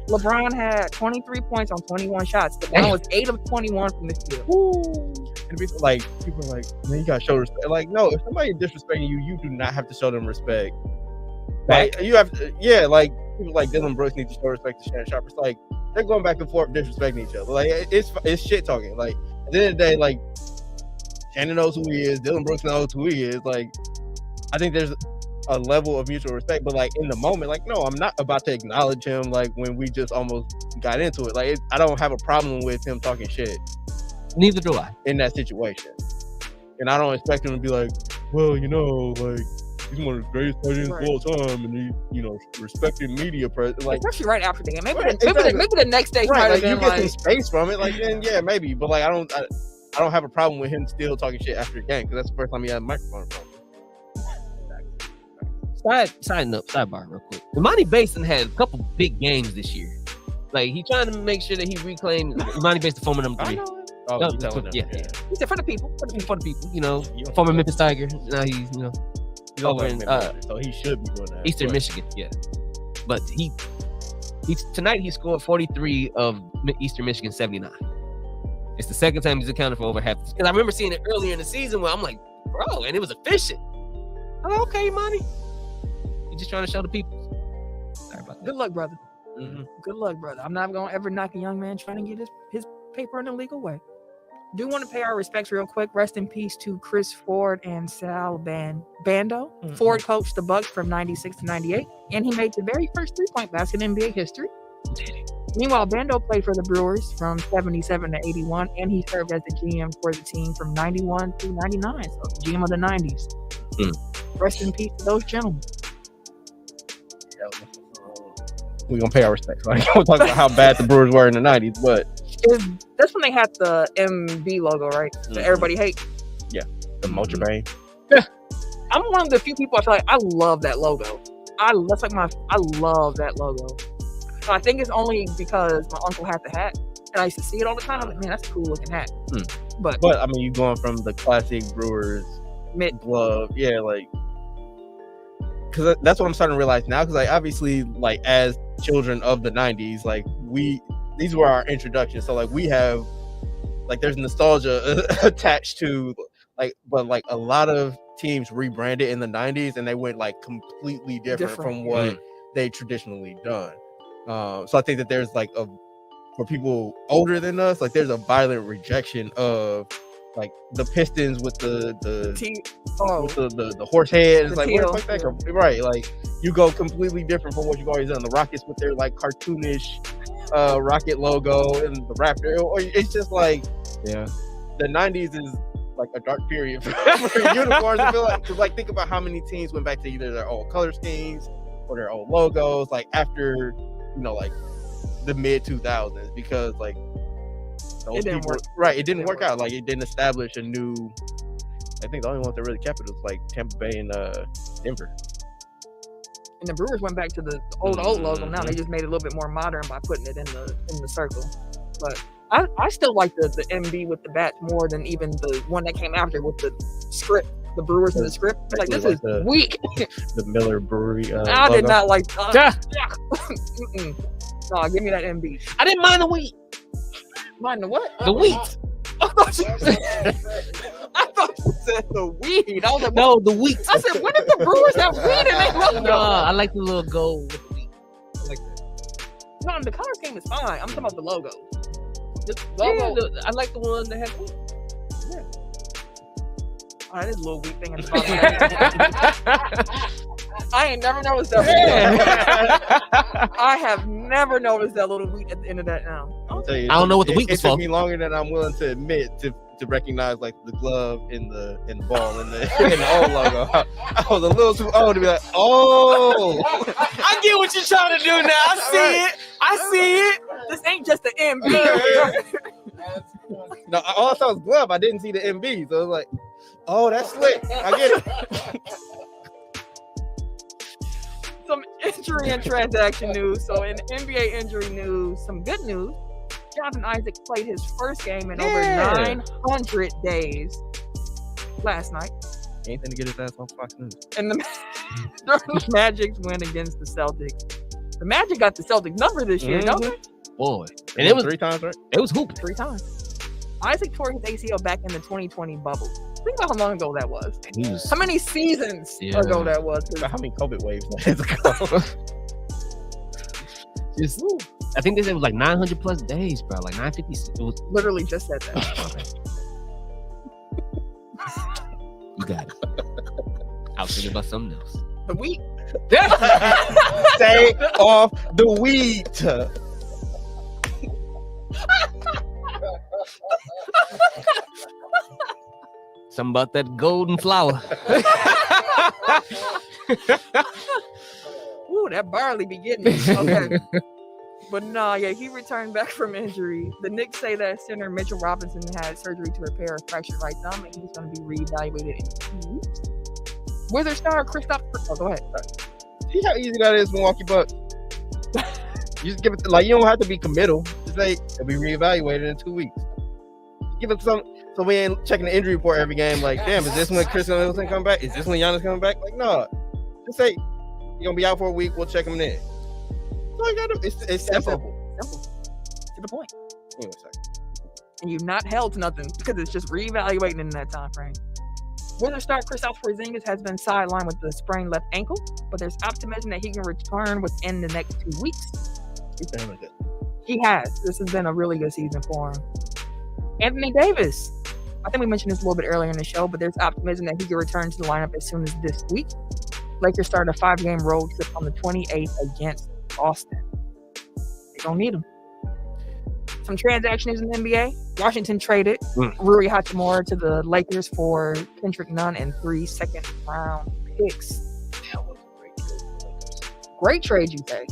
LeBron had 23 points on 21 shots. LeBron was 8 of 21 from the field. And people are like, man, you gotta show respect. Like, no, if somebody disrespecting you, you do not have to show them respect. Like, you have to, like people like Dylan Brooks need to show respect to Shannon Sharpe. It's like they're going back and forth disrespecting each other. Like, it's shit talking. Like, at the end of the day, like Shannon knows who he is, Dylan Brooks knows who he is. Like, I think there's a level of mutual respect, but like in the moment, like, no, I'm not about to acknowledge him. Like when we just almost got into it, like I don't have a problem with him talking shit. Neither do I. In that situation, and I don't expect him to be like, well, like he's one of the greatest legends of all time, and he, respected media press. Like, especially right after the game. Maybe the next day, right? Like, you get some space from it, like then yeah, maybe. But like I don't have a problem with him still talking shit after the game because that's the first time he had a microphone in front of him. Sidebar real quick. Imani Basin had a couple big games this year. Like, he trying to make sure that he reclaimed Imani Basin former number 3. Yeah. He said for the people. Former Memphis Tiger. Now he's over in so he should be doing that. Eastern Michigan. Yeah, but tonight he scored 43 of Eastern Michigan 79. It's the second time he's accounted for over half. Because I remember seeing it earlier in the season where I'm like, bro, and it was efficient. I'm like, okay, Imani. Just trying to show the people. Sorry about that. Good luck, brother. Mm-hmm. Good luck, brother. I'm not gonna ever knock a young man trying to get his paper in a legal way. Do want to pay our respects real quick. Rest in peace to Chris Ford and Sal Bando. Mm-hmm. Ford coached the Bucks from 96 to 98, and he made the very first 3-point basket in NBA history. Meanwhile, Bando played for the Brewers from 77 to 81, and he served as the GM for the team from 91 to 99, so the GM of the 90s. Rest in peace to those gentlemen. We're gonna pay our respects. Like, we'll talk about how bad the Brewers were in the 90s, but that's when they had the MB logo, right? That everybody hates. Yeah, the Mocha Bane. Yeah, I'm one of the few people I feel like I love that logo. I love that logo. So I think it's only because my uncle had the hat, and I used to see it all the time. I'm like, man, that's a cool looking hat. But I mean, you going from the classic Brewers mitt glove, yeah, like. Because that's what I'm starting to realize now. Because like obviously, like as children of the 90s, like these were our introductions. So like we have, like there's nostalgia attached to, like, but like a lot of teams rebranded in the 90s and they went like completely different. From what they traditionally done. So I think that there's like for people older than us, like there's a violent rejection of like the Pistons with the horse head. It's like, what the fuck that? Right, like you go completely different from what you've always done. The Rockets with their like cartoonish rocket logo and the Raptor. It's just like, yeah, the 90s is like a dark period for uniforms. I feel like, cause like think about how many teams went back to either their old color schemes or their old logos, like after like the mid 2000s, because like it didn't work. Right, it didn't work out. Like it didn't establish a new. I think the only ones that really kept it was like Tampa Bay and Denver. And the Brewers went back to the old logo. Now they just made it a little bit more modern by putting it in the circle. But I still like the MB with the bats more than even the one that came after with the script. The Brewers in the script. Like, this is weak. The Miller Brewery. I logo. did not like. No, give me that MB. I didn't mind the wheat. Mind the what? The wheat. I thought you said the weed. I was like, no, the wheat. I said, when did the Brewers have weed in their logo? No, I like the little gold with the wheat. I like that. No, the color scheme is fine. I'm talking about the logo. The logo. Yeah, I like the one that has wheat. Yeah. All right, this little wheat thing in the bottom. I ain't never noticed that. I have never noticed that little wheat at the end of that now. I'll tell you, I don't know what the wheat was for. It took me longer than I'm willing to admit to recognize like the glove in the ball in the old logo. I was a little too old to be like, oh. I get what you're trying to do now. I see it. This ain't just the MB. No, all I saw was glove. I didn't see the MB, so I was like, oh, that's slick. I get it. Some injury and transaction news. So in NBA injury news, some good news. Jonathan Isaac played his first game in over 900 days. last night. Anything to get his ass on Fox News. And the Magic's win against the Celtics. The Magic got the Celtics number this year, don't they? Boy. And it was 3 times, right? It was hooping. 3 times. Isaac tore his ACL back in the 2020 bubble. Think about how long ago that was. How many seasons ago that was? How many COVID waves that is ago? I think they said it was like 900 plus days, bro. Like 950. It was literally just said that. You got it. I was thinking about something else. The wheat. Stay off the wheat. Something about that golden flour. Ooh, that barley be getting me. Okay. But no, he returned back from injury. The Knicks say that center Mitchell Robinson had surgery to repair a fractured right thumb, and he's going to be reevaluated in 2 weeks. Wizard star Kristaps. Oh, go ahead. See how easy that is, Milwaukee Bucks. You just give it you don't have to be committal. Just say it'll be reevaluated in 2 weeks. Give it some, so we ain't checking the injury report every game. Like, damn, is this when Chris Middleton come back? Is this when Giannis coming back? Like, no. Just say you're gonna be out for a week. We'll check him then. So you gotta. It's simple. To the point. Anyway, and you've not held to nothing because it's just reevaluating in that time frame. Wizard star Kristaps Porzingis has been sidelined with the sprained left ankle, but there's optimism that he can return within the next 2 weeks. He's been really good. He has. This has been a really good season for him. Anthony Davis. I think we mentioned this a little bit earlier in the show, but there's optimism that he can return to the lineup as soon as this week. Lakers start a 5-game road trip on the 28th against Boston. They don't need him. Some transactions in the NBA. Washington traded Rui Hachimura to the Lakers for Kendrick Nunn and 3 second-round picks. That was a great trade for the Lakers. Great trade, you say?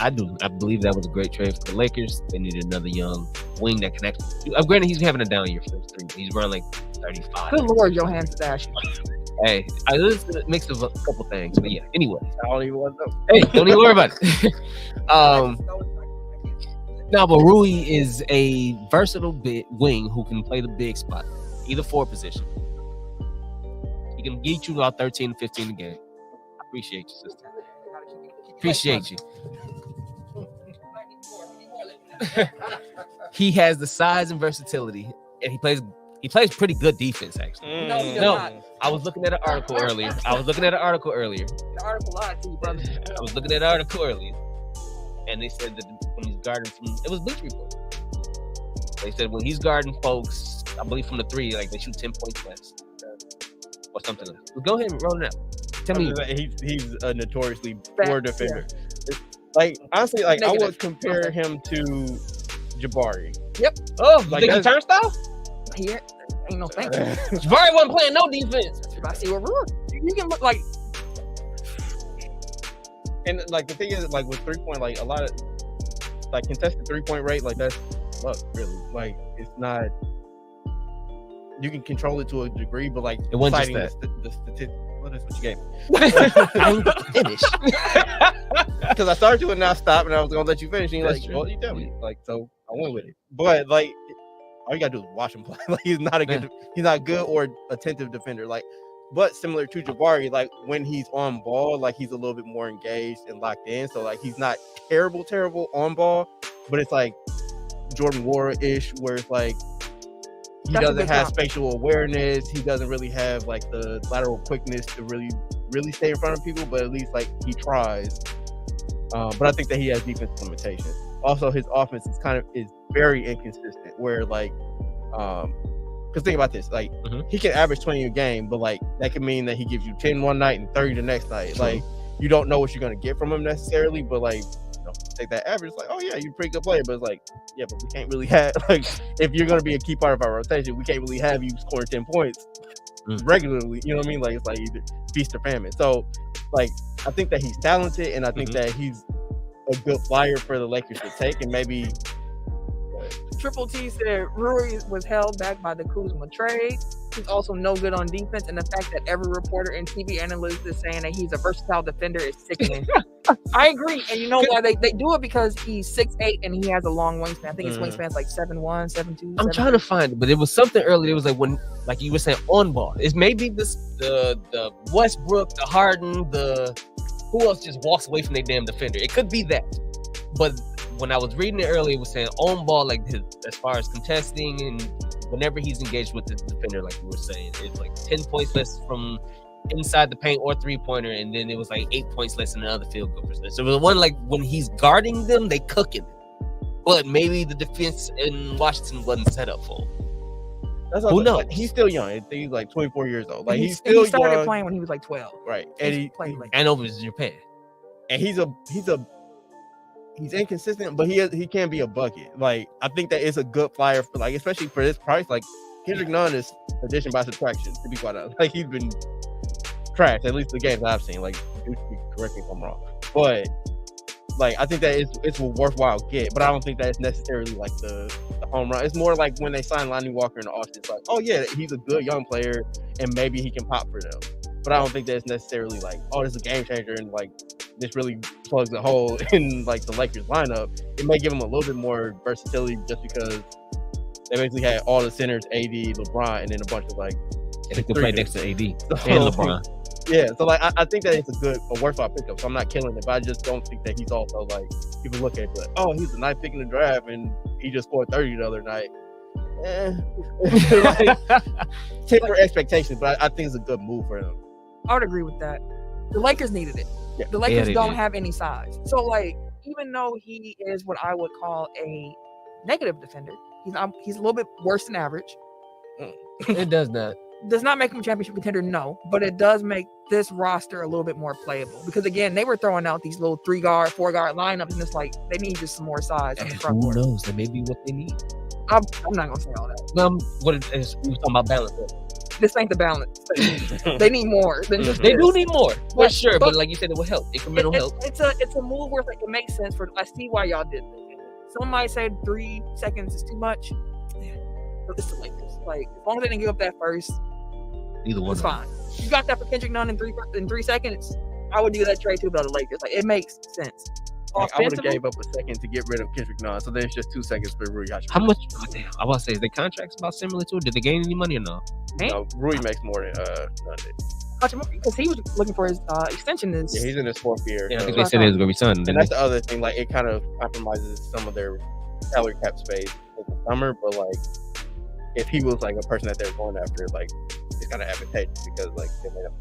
I do. I believe that was a great trade for the Lakers. They needed another young wing that can actually. Granted, he's having a down year for those 3. He's running like 35. Good Lord, your hands is ashy. Hey, it's a mix of a couple things, but yeah. Anyway, I don't even want to know. Hey, don't even worry about it. No, but Rui is a versatile wing who can play the big spot, either forward position. He can get you about 13 to 15 a game. I appreciate you, sister. Appreciate you. He has the size and versatility, and he plays pretty good defense, actually. No, he does not. I was looking at an article earlier. The article lied to you, brother. I was looking at an article earlier, and they said that when he's guarding it was Bleach Report. They said when he's guarding folks, I believe from the 3, like they shoot 10 points less or something else. Well, go ahead and roll it out. Tell me. He's a notoriously poor defender. Like, honestly, like I would compare him to Jabari. Yep. Oh, like think he turnstile? Here ain't no thing. Jabari wasn't playing no defense. I see what we're you can look like. And like the thing is, like with 3-point, like a lot of like contested 3-point rate, like that's luck, really. Like it's not. You can control it to a degree, but like it wasn't citing just the statistic. What is what you gave me? I'm finished. Because I started to and now stop, and I was gonna let you finish. And you're That's like, true. well, you tell me. Like, so I went with it. But like, all you gotta do is watch him play. Like, he's not good or attentive defender. Like, but similar to Jabari, like when he's on ball, like he's a little bit more engaged and locked in. So like he's not terrible on ball, but it's like Jordan Wara-ish, where it's like he doesn't have spatial awareness. He doesn't really have like the lateral quickness to really stay in front of people, but at least like he tries. But I think that he has defensive limitations. Also, his offense is very inconsistent. Where like, because think about this, like he can average 20 a game, but like that could mean that he gives you 10 one night and 30 the next night. Like you don't know what you're gonna get from him necessarily, but like take that average, like, oh yeah, you're a pretty good player, but it's like, yeah, but we can't really have like if you're gonna be a key part of our rotation, we can't really have you score 10 points regularly. You know what I mean? Like it's like either feast or famine. So like I think that he's talented, and I think that he's a good flyer for the Lakers to take, and maybe. Triple T said Rui was held back by the Kuzma trade. He's also no good on defense, and the fact that every reporter and TV analyst is saying that he's a versatile defender is sickening. I agree, and you know why they do it? Because he's 6'8" and he has a long wingspan. I think his wingspan's like 7'1", 7'2". I'm trying to find it, but it was something earlier. It was like when, like you were saying, on ball. It's maybe this the Westbrook, the Harden, the who else just walks away from their damn defender. It could be that, but when I was reading it earlier, it was saying on ball, like as far as contesting and whenever he's engaged with the defender, like you were saying, it's like 10 points less from inside the paint or 3-pointer, and then it was like 8 points less in another field goal percentage. So it was one like when he's guarding them, they cooking. But maybe the defense in Washington wasn't set up for him. Who knows? Like, he's still young. I think he's like 24 years old. Like he started young. playing when he was like 12. Right, and and over in Japan. And he's inconsistent, but he can be a bucket. Like I think that is a good flyer for like, especially for this price. Like Kendrick Nunn is addition by subtraction. To be quite honest, like he's been trash at least the games I've seen. Like, correct me if I'm wrong, but like I think that it's a worthwhile get. But I don't think that it's necessarily like the home run. It's more like when they signed Lonnie Walker in the offseason. It's like, oh yeah, he's a good young player, and maybe he can pop for them. But I don't think that it's necessarily like, oh, this is a game changer, and like this really plugs a hole in like the Lakers lineup. It may give them a little bit more versatility just because they basically had all the centers, AD, LeBron, and then a bunch of like. And they could play next to AD and LeBron. Yeah, so like I think that it's a worthwhile pickup. So I'm not killing it, but I just don't think that he's also like people look at it like, oh, he's a nice pick in the draft, and he just scored 30 the other night. Like, temper expectations, but I think it's a good move for them. I would agree with that. The Lakers needed it. Yeah. The Lakers don't have any size. So, like, even though he is what I would call a negative defender, he's a little bit worse than average. It does not. Does not make him a championship contender, no. But it does make this roster a little bit more playable. Because, again, they were throwing out these little 3-guard, 4-guard lineups, and it's like, they need just some more size in the front court. Who knows? That may be what they need. I'm not going to say all that. What it is, we were talking about balance. This ain't the balance. They need more than just They do need more, for sure. But like you said, it will help. Incremental help. It's a move where like it makes sense for. I see why y'all did this. Some might say 3 seconds is too much. Yeah, but it's the Lakers. Like as long as they didn't give up that first, either one, it's fine. You got that for Kendrick Nunn in 3 seconds. I would do that trade too about the Lakers. Like it makes sense. Like, I would have gave up a second to get rid of Kendrick Nunn, so then it's just 2 seconds for Rui Hachimura. How much? Oh, damn, I was to say, is the contracts about similar to it? Did they gain any money or no? No, Rui makes more than Nunn did. Hachimura, because he was looking for his extension. Yeah, he's in his 4th year. Yeah, I think they said it was going to be signed. And that's the other thing. Like, it kind of compromises some of their salary cap space in the summer. But like, if he was like a person that they're going after, like, it's kind of advantageous because like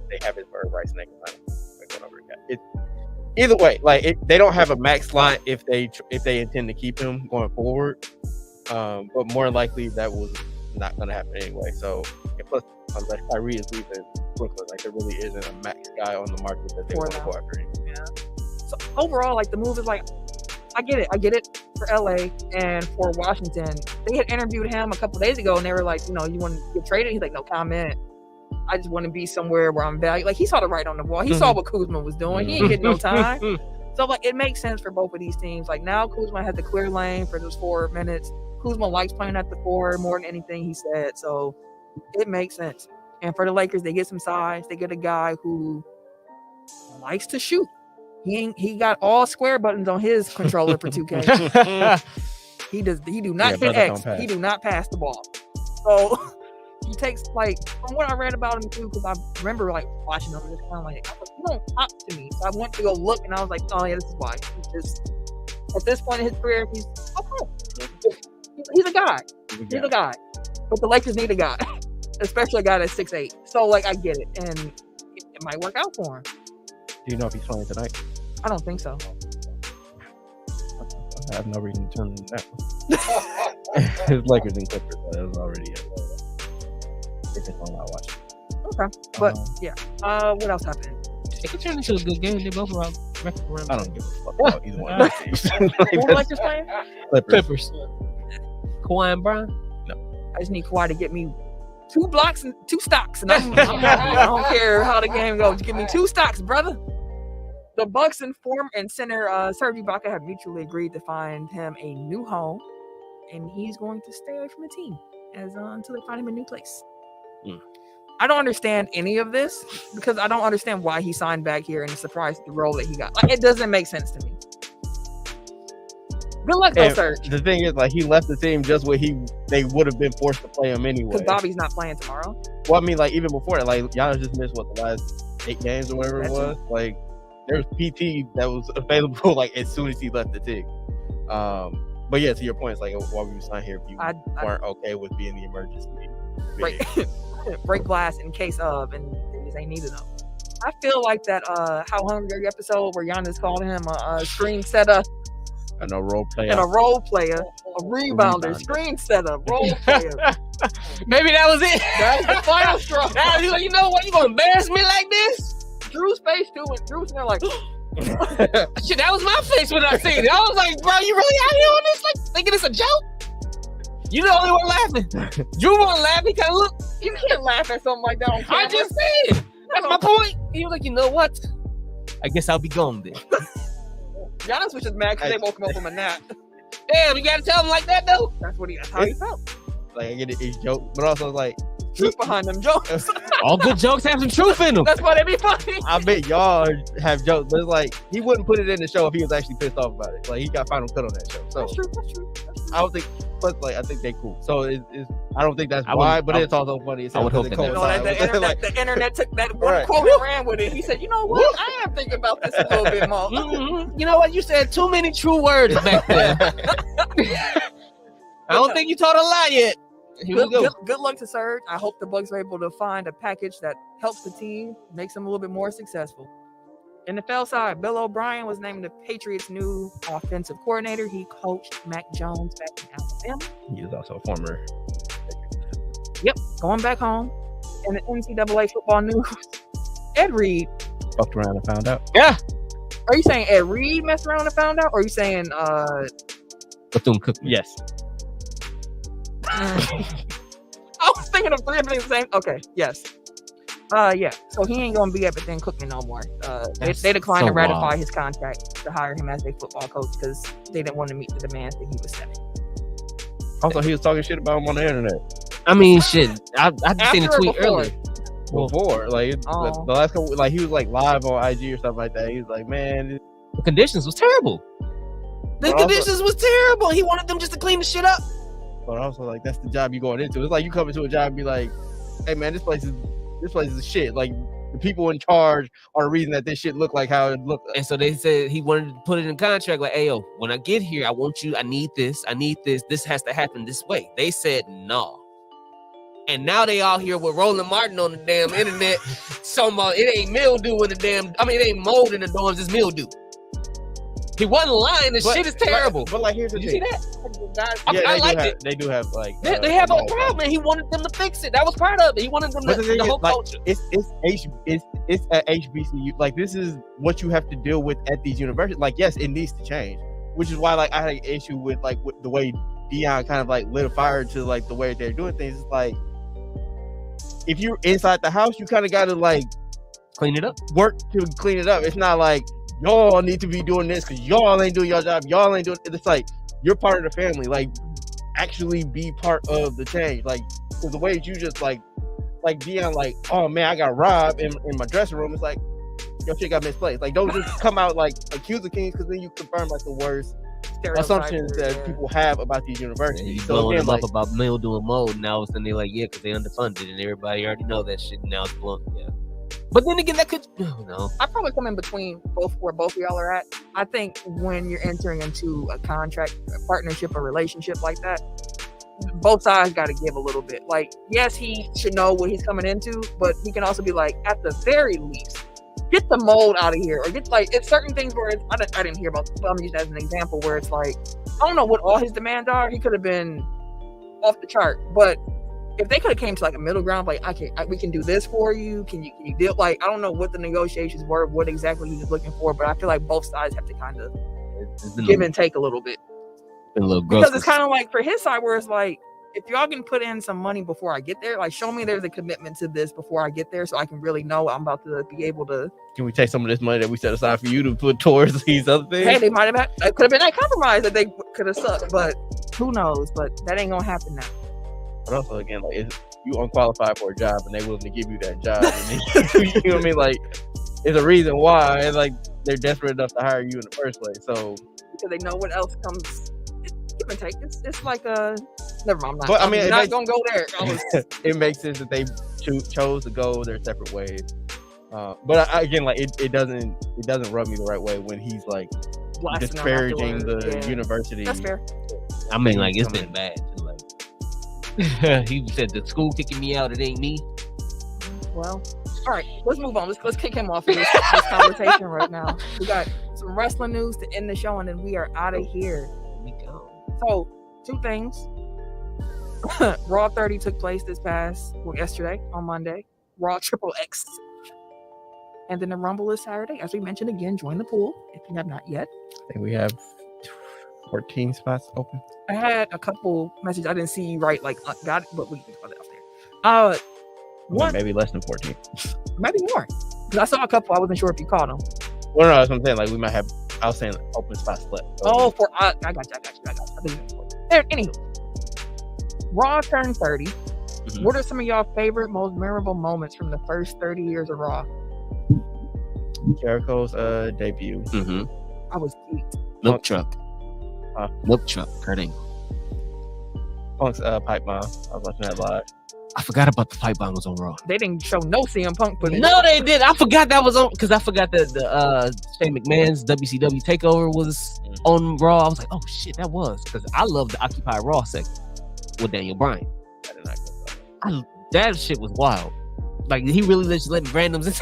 they have his bird rights and they can kind of going over it. Either way, like they don't have a max slot if they intend to keep him going forward. But more likely that was not going to happen anyway. So, and plus, unless Kyrie is leaving Brooklyn, like there really isn't a max guy on the market that they want to go after him. Yeah. So overall, like the move is like, I get it for LA and for Washington. They had interviewed him a couple days ago, and they were like, you want to get traded? He's like, no comment. I just want to be somewhere where I'm valued. Like he saw the writing on the wall. He saw what Kuzma was doing. He ain't getting no time. So like it makes sense for both of these teams. Like now Kuzma has the clear lane for those 4 minutes. Kuzma likes playing at the 4 more than anything he said. So it makes sense. And for the Lakers, they get some size. They get a guy who likes to shoot. He got all square buttons on his controller for 2K. He do not hit X. He do not pass the ball. So he takes, like, from what I read about him too, because I remember like watching him, just kind of like, you don't pop to me. So I went to go look, and I was like, oh yeah, this is why. He's just at this point in his career, he's okay. He's a guy. He's a guy. But the Lakers need a guy, especially a guy that's 6'8". So like I get it, and it might work out for him. Do you know if he's playing tonight? I don't think so. I have no reason to turn that one. His Lakers and Clippers, that was already it's just on my watch. Okay, but yeah. What else happened? It could turn into a good game. They both are out. I don't give a fuck about either one of these teams. Who the Lakers playing? Clippers. Kawhi and Brian? No. I just need Kawhi to get me 2 blocks and 2 stocks, and I don't care how the game goes. Give me 2 stocks, brother. The Bucks and center Serge Ibaka have mutually agreed to find him a new home, and he's going to stay away from the team until they find him a new place. I don't understand any of this because I don't understand why he signed back here and surprised the role that he got. Like, it doesn't make sense to me. Good luck, though, Serge. The thing is, like, he left the team just where they would have been forced to play him anyway. Because Bobby's not playing tomorrow. Well, I mean, like, even before that, like, Giannis just missed, the last 8 games or whatever it was? Like, there was PT that was available, like, as soon as he left the team. But, yeah, to your point, it's like, why would you sign here if you weren't okay with being the emergency? Break glass in case of, and they just ain't needed them. I feel like that How Hungry Are You episode where Giannis called him a screen setter. And a role player. And a role player, a rebounder, screen setter, role player. Maybe that was it. That's the final straw. Now he's like, you know what? You gonna embarrass me like this? Drew's face too, and Drew's there like, shit, that was my face when I seen it. I was like, bro, you really out here on this? Like, thinking it's a joke? You the only one laughing. Drew wasn't laughing. He kind of looked. You can't laugh at something like that on camera. I just said. That's my point. He was like, you know what? I guess I'll be gone then. Giannis was just mad because they woke him up from a nap. Damn, you gotta tell him like that though. That's how he felt. Like, I get it, it's joke, but also like truth behind them jokes. All good jokes have some truth in them. That's why they be funny. I bet y'all have jokes, but it's like he wouldn't put it in the show if he was actually pissed off about it. Like, he got final cut on that show. So that's true. I don't think. Plus, like, I think they cool. So it's I don't think that's why, but it's also funny. I would hope that the internet took that one quote and ran with it. He said, "You know what? I am thinking about this a little bit more." Mm-hmm. You know what? You said too many true words back there. I don't think you told a lie yet. Good luck to Serge. I hope the Bucks are able to find a package that helps the team, makes them a little bit more successful. NFL side, Bill O'Brien was named the Patriots' new offensive coordinator. He coached Mac Jones back in Alabama. He is also a former. Yep, going back home. In the NCAA football news, Ed Reed fucked around and found out. Yeah. Are you saying Ed Reed messed around and found out? Or are you saying Bethune-Cookman? Yes. I was thinking of 3 of the same. Okay, yes. Yeah. So he ain't gonna be at Bethune-Cookman no more. They declined to ratify his contract to hire him as a football coach because they didn't want to meet the demands that he was setting. Also, he was talking shit about him on the internet. I mean, shit. I just seen a tweet earlier. Before, like the last couple, like he was like live on IG or something like that. He was like, "Man, the conditions was terrible. The conditions was terrible. He wanted them just to clean the shit up." But also, like, that's the job you going into. It's like you come into a job and be like, "Hey, man, this place is shit. Like, the people in charge are the reason that this shit look like how it looked." And so they said he wanted to put it in contract, like, "Hey, yo, when I get here, I need this. This has to happen this way." They said no. And now they all here with Roland Martin on the damn internet. It ain't mildew in the damn. I mean, it ain't mold in the dorms. It's mildew. He wasn't lying. The shit is terrible. But like, here's the thing. You see that? I liked it. They do have like. They have a problem, and he wanted them to fix it. That was part of it. He wanted them to the whole culture. It's at HBCU. Like, this is what you have to deal with at these universities. Like, yes, it needs to change. Which is why, like, I had an issue with the way Deion kind of like lit a fire to like the way they're doing things. It's like, if you're inside the house, you kind of got to like clean it up, work to clean it up. It's not like y'all need to be doing this because y'all ain't doing your job. Y'all ain't doing it. It's like, you're part of the family. Like, actually be part of the change. Like, because the way you just like Deion, like, oh man, I got robbed in my dressing room. It's like, your shit got misplaced. Like, don't just come out like accuse the Kings, because then you confirm like the worst assumptions that people have about these universities. Yeah, blowing them up about mildew and mold, and now all of a sudden they're like, yeah, because they underfunded, and everybody already know that shit. And now it's blown. Yeah. But then again, that could I probably come in between where both of y'all are at. I think when you're entering into a contract, a partnership, a relationship like that, both sides got to give a little bit. Like, yes, he should know what he's coming into, but he can also be like, at the very least, get the mold out of here, or get like, it's certain things where I didn't hear about, but I'm using as an example where it's like, I don't know what all his demands are. He could have been off the chart, but if they could have came to like a middle ground, like, we can do this for you. Can you deal? Like, I don't know what the negotiations were, what exactly he was looking for, but I feel like both sides have to kind of give and take a little bit. Because it's kind of like for his side where it's like, if y'all can put in some money before I get there, like, show me there's a commitment to this before I get there, so I can really know I'm about to be able to. Can we take some of this money that we set aside for you to put towards these other things? Hey, they might have it could have been that compromise that they could have sucked, but who knows? But that ain't gonna happen now. But also, again, like, you unqualified for a job and they willing to give you that job. And you know what I mean? Like, it's a reason why. And like, they're desperate enough to hire you in the first place. So because they know what else comes. Give and take. It's like a. Never mind. But, I mean, I'm not gonna go there. it makes sense that they chose to go their separate ways. But again, like it doesn't rub me the right way when he's like disparaging the university. That's fair. I mean, like, it's been bad. Like, he said the school kicking me out. It ain't me. Well, all right. Let's move on. Let's kick him off of this conversation right now. We got some wrestling news to end the show, and then we are out of here. Here we go. So, two things. Raw 30 took place yesterday on Monday. Raw Triple X. And then the Rumble is Saturday. As we mentioned again, join the pool if you have not yet. I think we have 14 spots open. I had a couple messages. I didn't see you right, like, got it, but we can put it up there. One, maybe less than 14. maybe more. Because I saw a couple. I wasn't sure if you caught them. Well, no, that's what I'm saying. Like, we might have, I was saying open spots left. Oh, I got you. I think it's important. Anywho, Raw turned 30. Mm-hmm. What are some of y'all favorite, most memorable moments from the first 30 years of Raw? Jericho's debut. Mm-hmm. I was geeked. Milk truck. Milk truck. Kurt Angle. Punk's pipe bomb. I was watching that live. I forgot about the pipe bomb was on Raw. They didn't show no CM Punk footage. No, they did. I forgot that was on because I forgot that the Shane McMahon's WCW takeover was on Raw. I was like, oh shit, that was because I love the Occupy Raw segment with Daniel Bryan. I did not get that. That shit was wild. Like he really just letting randoms in.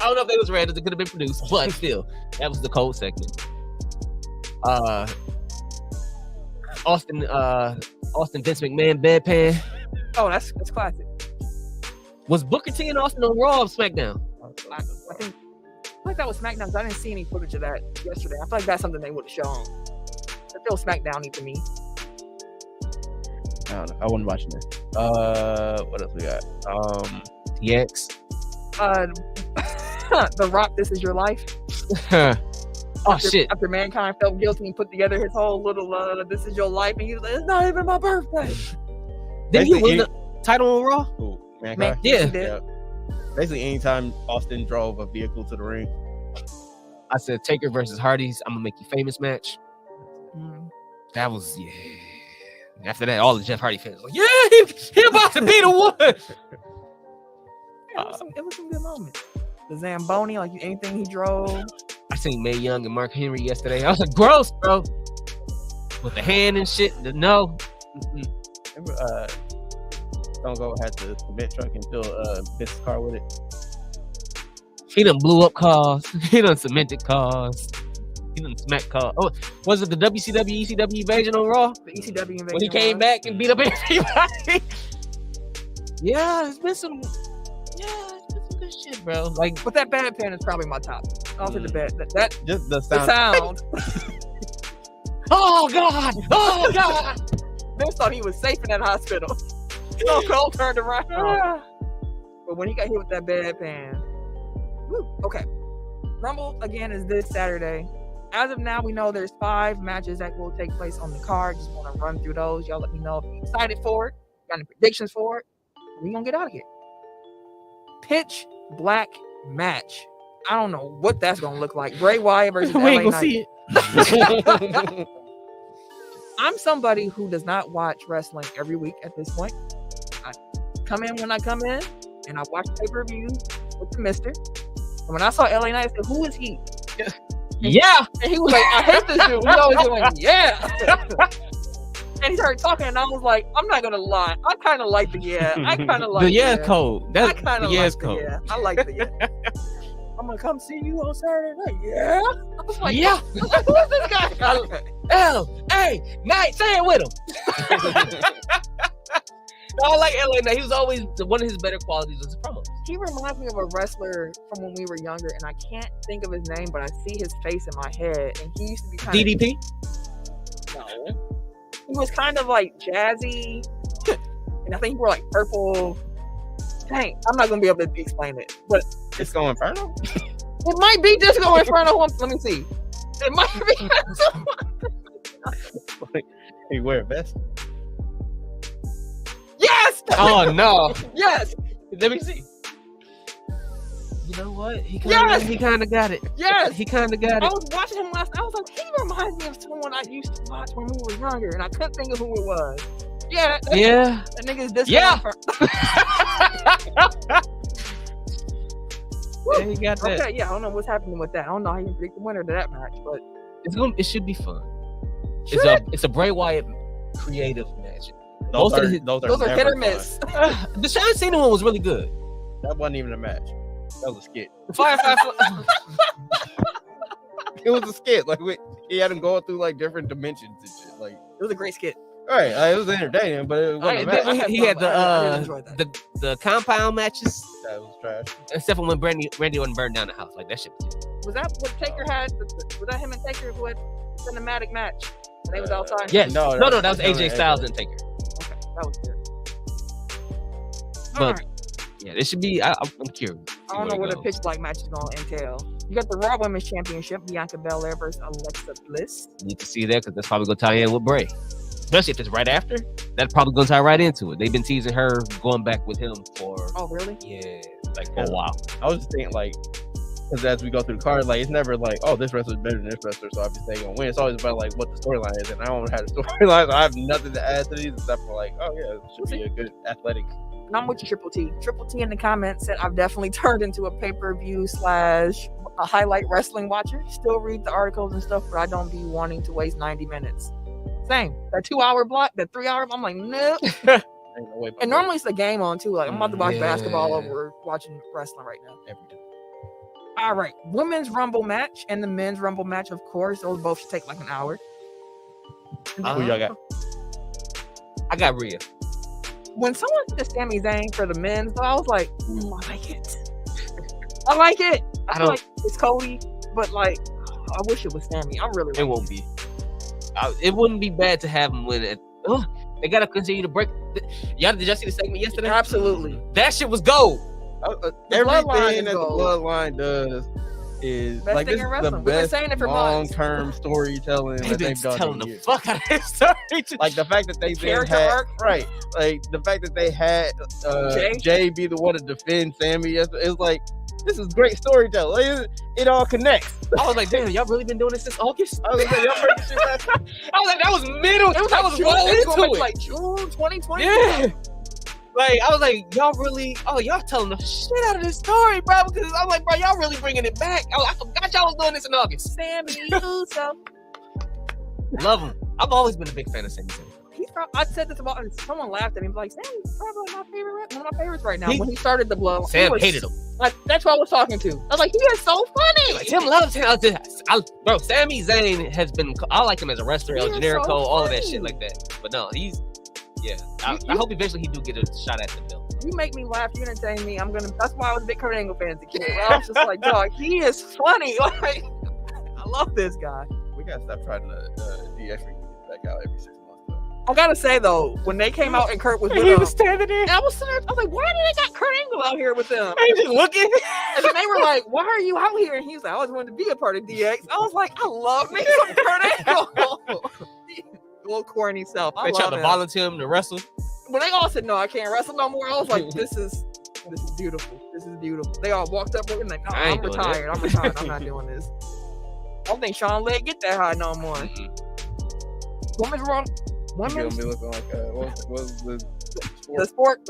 I don't know if they was randoms. It could have been produced, but still, that was the cold segment. Austin Vince McMahon bedpan. Oh, that's classic. Was Booker T and Austin on Raw or SmackDown? I think that was SmackDown. 'Cause I didn't see any footage of that yesterday. I feel like that's something they would have shown. It feels SmackDown-y to me. I don't know. I wasn't watching this. What else we got? TX. The Rock, This Is Your Life. Shit. After Mankind felt guilty and put together his whole little This Is Your Life, and he was like, it's not even my birthday. Didn't he win the title on Raw? Ooh, Mankind? Yeah. Basically, anytime Austin drove a vehicle to the ring. I said Taker versus Hardy's I'm gonna make you famous match. That was After that, all the Jeff Hardy fans were like, he about to be the one. It was some good moments. The Zamboni, like anything he drove. I seen Mae Young and Mark Henry yesterday. I was like, gross, bro. With the hand and shit. No. Remember, Stone Cold had the cement truck and fill Vince's car with it. He done blew up cars. He done cemented cars. He done smacked cars. Oh, was it the WCW, ECW invasion on Raw? The ECW invasion. When he came back and beat up everybody. It's been some good shit, bro. Like, but that bad pan is probably my top. I'll say the bad. That just the sound. Oh God! Vince thought he was safe in that hospital. Stone Cold turned around. But when he got hit with that bad pan. Okay. Rumble again is this Saturday. As of now, we know there's 5 matches that will take place on the card. Just want to run through those. Y'all let me know if you're excited for it. Got any predictions for it? We're gonna get out of here. Pitch black match. I don't know what that's gonna look like. Bray Wyatt versus we LA ain't gonna Knight. see it. I'm somebody who does not watch wrestling every week at this point. I come in when I come in, and I watch pay-per-views with the mister. And when I saw LA Knight, I said, who is he? Yeah. And he was like, I hate this dude. He's always going, yeah. And he started talking, and I was like, I'm not going to lie. I kind of like the I kind of like the yeah code. I kind of like code. the I like the I'm going to come see you on Saturday night. Yeah. I was like, yeah. Who is this guy? L.A. Knight. Say it with him. I like LA Knight. He was always one of his better qualities was his promos. He reminds me of a wrestler from when we were younger, and I can't think of his name, but I see his face in my head. And he used to be kind of DDP. No, he was kind of like jazzy, and I think he wore like purple. Dang, I'm not gonna be able to explain it, but Disco Inferno. It might be Disco Inferno. Let me see. It might be. He wear a vest. Yes, Oh no. Yes. Let me see. You know what? He kind Yes! of got it. Yes. He kind of got I it. was watching him last night. I was like, he reminds me of someone I used to watch when we were younger, and I couldn't think of who it was. Yeah. Yeah. That nigga's this. Yeah. Woo. Yeah, he got that. Okay, yeah, I don't know what's happening with that. I don't know how you predict the winner to that match, but It should be fun. Should. It's a Bray Wyatt creative match. Those Most are of his- those are never hit or fun. miss. The Shannon Cena one was really good. That wasn't even a match. That was a skit. The Firefly. It was a skit. Like he had him going through like different dimensions and shit. Like, It was a great skit. all right, it was entertaining, but it wasn't a match. He had I did enjoy that. the compound matches, That was trash. except for when Randy wouldn't burn down the house. Like that shit. Was that what Taker had? Was that him and Taker who had the cinematic match? And they was outside. Yes. No, No, that was that was AJ Styles and Taker. Okay, that was good. But Alright. yeah, it should be. I'm curious. I don't know what a pitch black match is going to entail. You got the Raw Women's Championship, Bianca Belair versus Alexa Bliss. Need to see that because that's probably gonna tie in with Bray. Especially if it's right after. That's probably gonna tie right into it. They've been teasing her going back with him for Oh, really? for a while. I was just thinking like, because as we go through the card, like it's never like, oh, this wrestler's better than this wrestler, so obviously they're gonna win. It's always about like what the storyline is, and I don't have a storyline. So I have nothing to add to these except for like, oh yeah, it should be a good athletic. And I'm with you, Triple T. Triple T in the comments said, I've definitely turned into a pay-per-view / a highlight wrestling watcher. Still read the articles and stuff, but I don't be wanting to waste 90 minutes. Same. That 2-hour block, that 3 hour, I'm like, no. Ain't no way about And that. normally it's the game on too. Like I'm about to watch Yeah. basketball over watching wrestling right now. Every time. All right, women's rumble match and the men's rumble match, of course. Those both should take like an hour. Who y'all got? I got Rhea. When someone said Sami Zayn for the men's, though, I was like, I like it. I like it. I feel like it's Cody, but like, I wish it was Sami. I really. It won't be. It wouldn't be bad to have him win it. Oh, they gotta continue to break. Y'all, did y'all see the segment yesterday? Absolutely. That shit was gold. bloodline Everything is that the gold. bloodline does is Best like thing this in is wrestling. the We've been best saying it for months. long-term storytelling They've that been they've done telling in the years. fuck out of this story. Like the fact that they then Character had arc. right, like the fact that they had Jay be the one to defend Sammy. It's like this is great storytelling. Like, it all connects. I was like, damn, y'all really been doing this since August? I was like, y'all breaking shit last time. I was like, that was middle. It was that like was June, well it was going into back it. to like June 2020. Yeah. Like, I was like, y'all really, y'all telling the shit out of this story, bro. Because I'm like, bro, y'all really bringing it back. I forgot y'all was doing this in August. Sammy Uso. Love him. I've always been a big fan of Sami Zayn. I said this about, and someone laughed at me. Like, Sammy's probably my favorite, one of my favorites right now. He- when he started the blow, Sam hated him. Like, that's what I was talking to. I was like, he is so funny. Like, Tim loves him. Bro, Sami Zayn has been, I like him as a wrestler, He El is Generico, so all of that funny. shit like that. But no, I You- hope eventually he do get a shot at the belt. You make me laugh. You entertain me. That's why I was a big Kurt Angle fan as a kid. I was just like, dog, he is funny. Like, I love this guy. We gotta stop trying to de-extra that guy every 6 months. Though. I gotta say though, when they came out and Kurt was with He them, was standing there. I was like, why did they got Kurt Angle out here with them? He was just looking. And then they were like, why are you out here? And he was like, I always wanted to be a part of DX. I was like, I love me some Kurt Angle. Little corny self. I They tried love to him. volunteer him to wrestle. When they all said, no, I can't wrestle no more, I was like, this is beautiful. This is beautiful. They all walked up and like, no, I I'm ain't doing retired. I'm retired. I'm not doing this. I don't think Sean Leg get that high no more. Women's Raw. He's Women's gonna be looking like what was the the sport,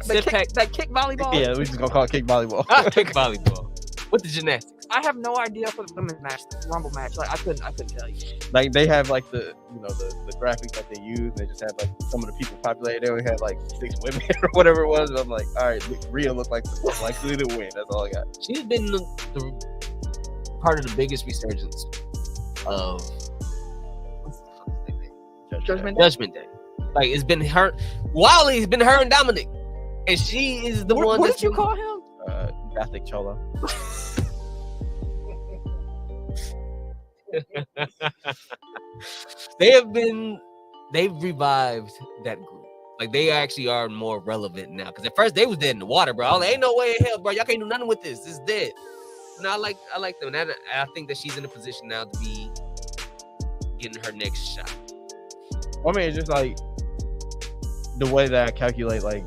Sit pack. that kick volleyball. yeah, we just gonna call it kick volleyball. Kick volleyball with the gymnastics. I have no idea for the women's match, the Rumble match. Like I couldn't tell you. Like they have like the the graphics that they use. They just have like some of the people populated. They only had like 6 women or whatever it was. But I'm like, all right, Rhea looked like the most likely to win. That's all I got. She's been the part of the biggest resurgence of Judgment Day. Judgment Day. Like it's been her. Wildly, it's been her and Dominic, and she is the one. What that's did you been- call him? Gothic Cholo. They've revived that group. Like they actually are more relevant now. Because at first they was dead in the water, bro. I was like, ain't no way in hell, bro. Y'all can't do nothing with this. This is dead. No, I like them. And I think that she's in a position now to be getting her next shot. I mean, it's just like the way that I calculate like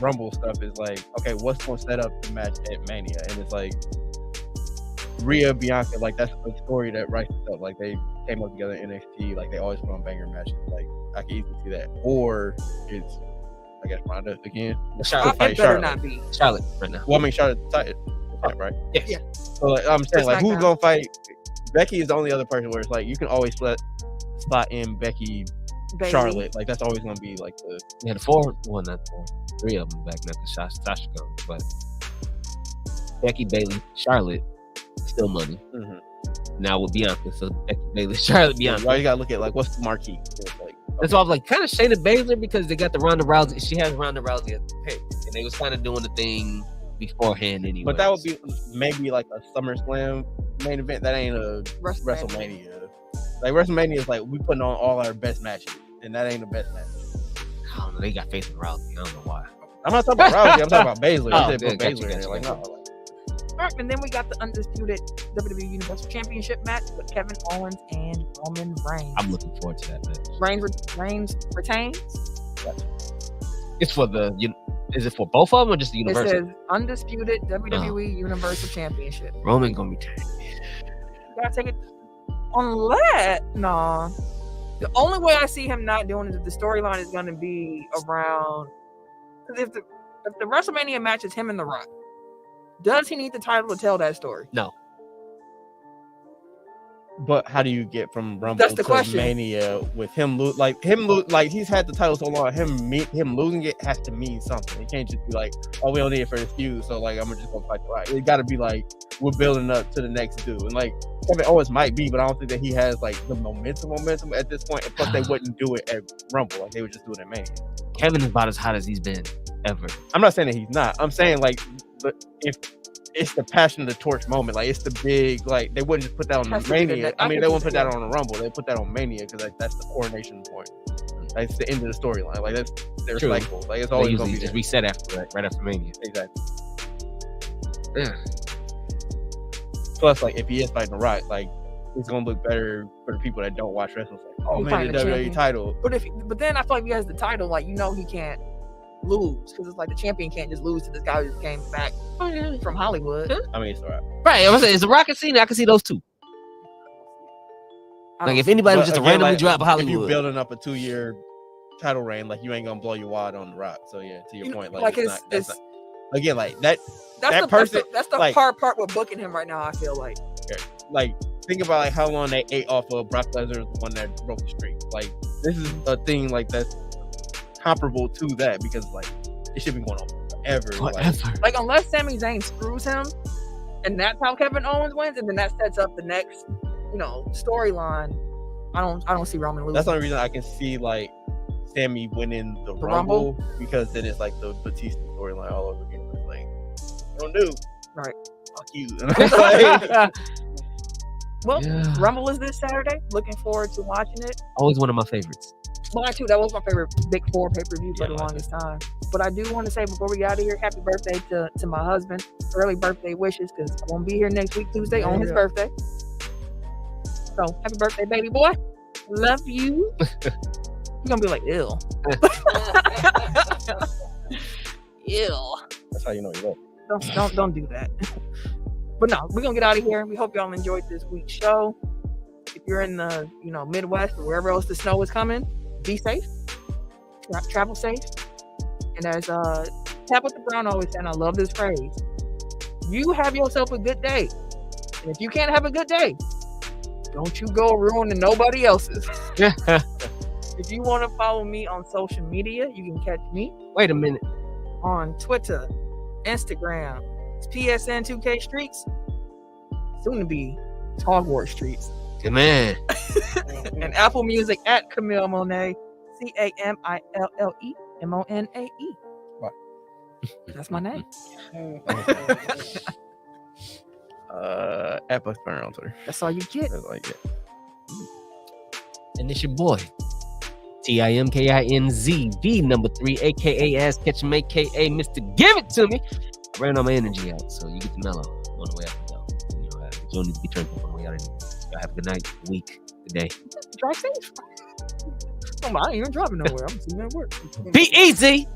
Rumble stuff is like, okay, what's going to set up the match at Mania? And it's like Rhea, Bianca, like that's a story that writes itself. Like they came up together in NXT, like they always put on banger matches. Like I can easily see that. Or it's, I guess, Ronda again. Charlotte. It better not be Charlotte right now. Well, I mean, Charlotte fight, right? Yes. Yeah. So like, I'm saying, like, who's SmackDown. gonna fight? Becky is the only other person where it's like you can always slot in Becky, Bailey. Charlotte. Like that's always gonna be like the. Yeah, three of them back now because Sasha gone. But Becky, Bailey, Charlotte, still money. Mm-hmm. Now with Bianca, so Becky, Bailey, Charlotte, Bianca. You gotta look at like what's the marquee. It's like, That's why I was like kind of Shayna Baszler because they got the Ronda Rousey. She has Ronda Rousey at the pick, and they was kind of doing the thing beforehand anyway. But that would be maybe like a SummerSlam main event. That ain't a WrestleMania. Like WrestleMania is like we putting on all our best matches, and that ain't the best match. I don't know. They got faith in Rousey. I don't know why. I'm not talking about Rousey. I'm talking about Baszler. Oh, You said put yeah, Baszler in there. Like, no, like, All right, and then we got the undisputed WWE Universal Championship match with Kevin Owens and Roman Reigns. I'm looking forward to that match. Reigns retains. It's for the. Is it for both of them or just the It Universal? says undisputed WWE Universal Championship. Roman gonna be. You gotta take it. Nah. The only way I see him not doing it is if the storyline is gonna be around. Because if the WrestleMania match is him and The Rock, does he need the title to tell that story? No. but how do you get from Rumble That's the to question. Mania with him like he's had the title so long, him losing it has to mean something. It can't just be like, oh, we don't need it for this feud, so like I'm gonna just go fight the Rock. It got to be like we're building up to the next dude, and like Kevin Owens might be, but I don't think that he has like the momentum at this point. And plus, they wouldn't do it at Rumble, like they would just do it at Mania. Kevin is about as hot as he's been ever. I'm not saying that he's not. I'm saying like, if it's the passion of the torch moment, like it's the big, like they wouldn't just put that on the Mania. I mean, they wouldn't put that on the Rumble. They put that on Mania because like, that's the coronation point. Like, it's the end of the storyline. Like they're True. cycle. Like it's They always usually gonna be just there. reset after that, right after Mania. Exactly. Yeah. Plus, like if he is fighting the Rock, like it's gonna look better for the people that don't watch wrestling. It's like, oh He man, fighting the the WWE champion. title. But then I feel like if he has the title, like he can't lose because it's like the champion can't just lose to this guy who just came back from Hollywood. I mean, it's all right. Right. I'm saying it's a Rocket scene. I can see those two. Like if anybody was just But to again, randomly like, drop if Hollywood. you building up a 2-year title reign, like you ain't gonna blow your wad on the Rock. So yeah, to your point, like it's not, that's not, again, like that person, that's the like- hard part with booking him right now. I feel like think about like how long they ate off of Brock Lesnar, the one that broke the streak. Like this is a thing like that's comparable to that because like it should be going on forever. like unless Sami Zayn screws him, and that's how Kevin Owens wins, and then that sets up the next storyline. I don't see Roman losing. That's the only reason I can see like Sammy winning the Rumble because then it's like the Batista storyline all over again. It's like, don't do Right. Fuck you. And I'm like, Well, Yeah. Rumble is this Saturday. Looking forward to watching it. Always one of my favorites. Mine too. That was my favorite Big Four pay-per-view for Yeah, the mine longest time. But I do want to say before we get out of here, happy birthday to my husband. Early birthday wishes because I won't be here next week Tuesday on his birthday. So happy birthday, baby boy. Love you. You're gonna be like, ill. Ill. that's how you know you love. Don't do that. But no, we're gonna get out of here. We hope y'all enjoyed this week's show. If you're in the Midwest or wherever else the snow is coming, be safe. Travel safe. And as Tabitha Brown always said, and I love this phrase, you have yourself a good day. And if you can't have a good day, don't you go ruining nobody else's. If you want to follow me on social media, you can catch me Wait a minute. on Twitter, Instagram, it's PSN2K Streets, soon to be Hogwarts Streets, Good man. and Apple Music at Camille Monet, CamilleMonae. What? That's my name. At Buck Burner on Twitter. That's all you get. That's like it. And it's your boy, TIMKINZ, the number 3, aka Ass Ketchum, aka Mr. Give It To Me. I ran all my energy out, so you get the mellow on the way out the door. You don't need to be turned up on the way out anymore. Y'all have a good night, week, good day. Drive safe. I ain't even driving nowhere. I'm sitting at work. Be easy.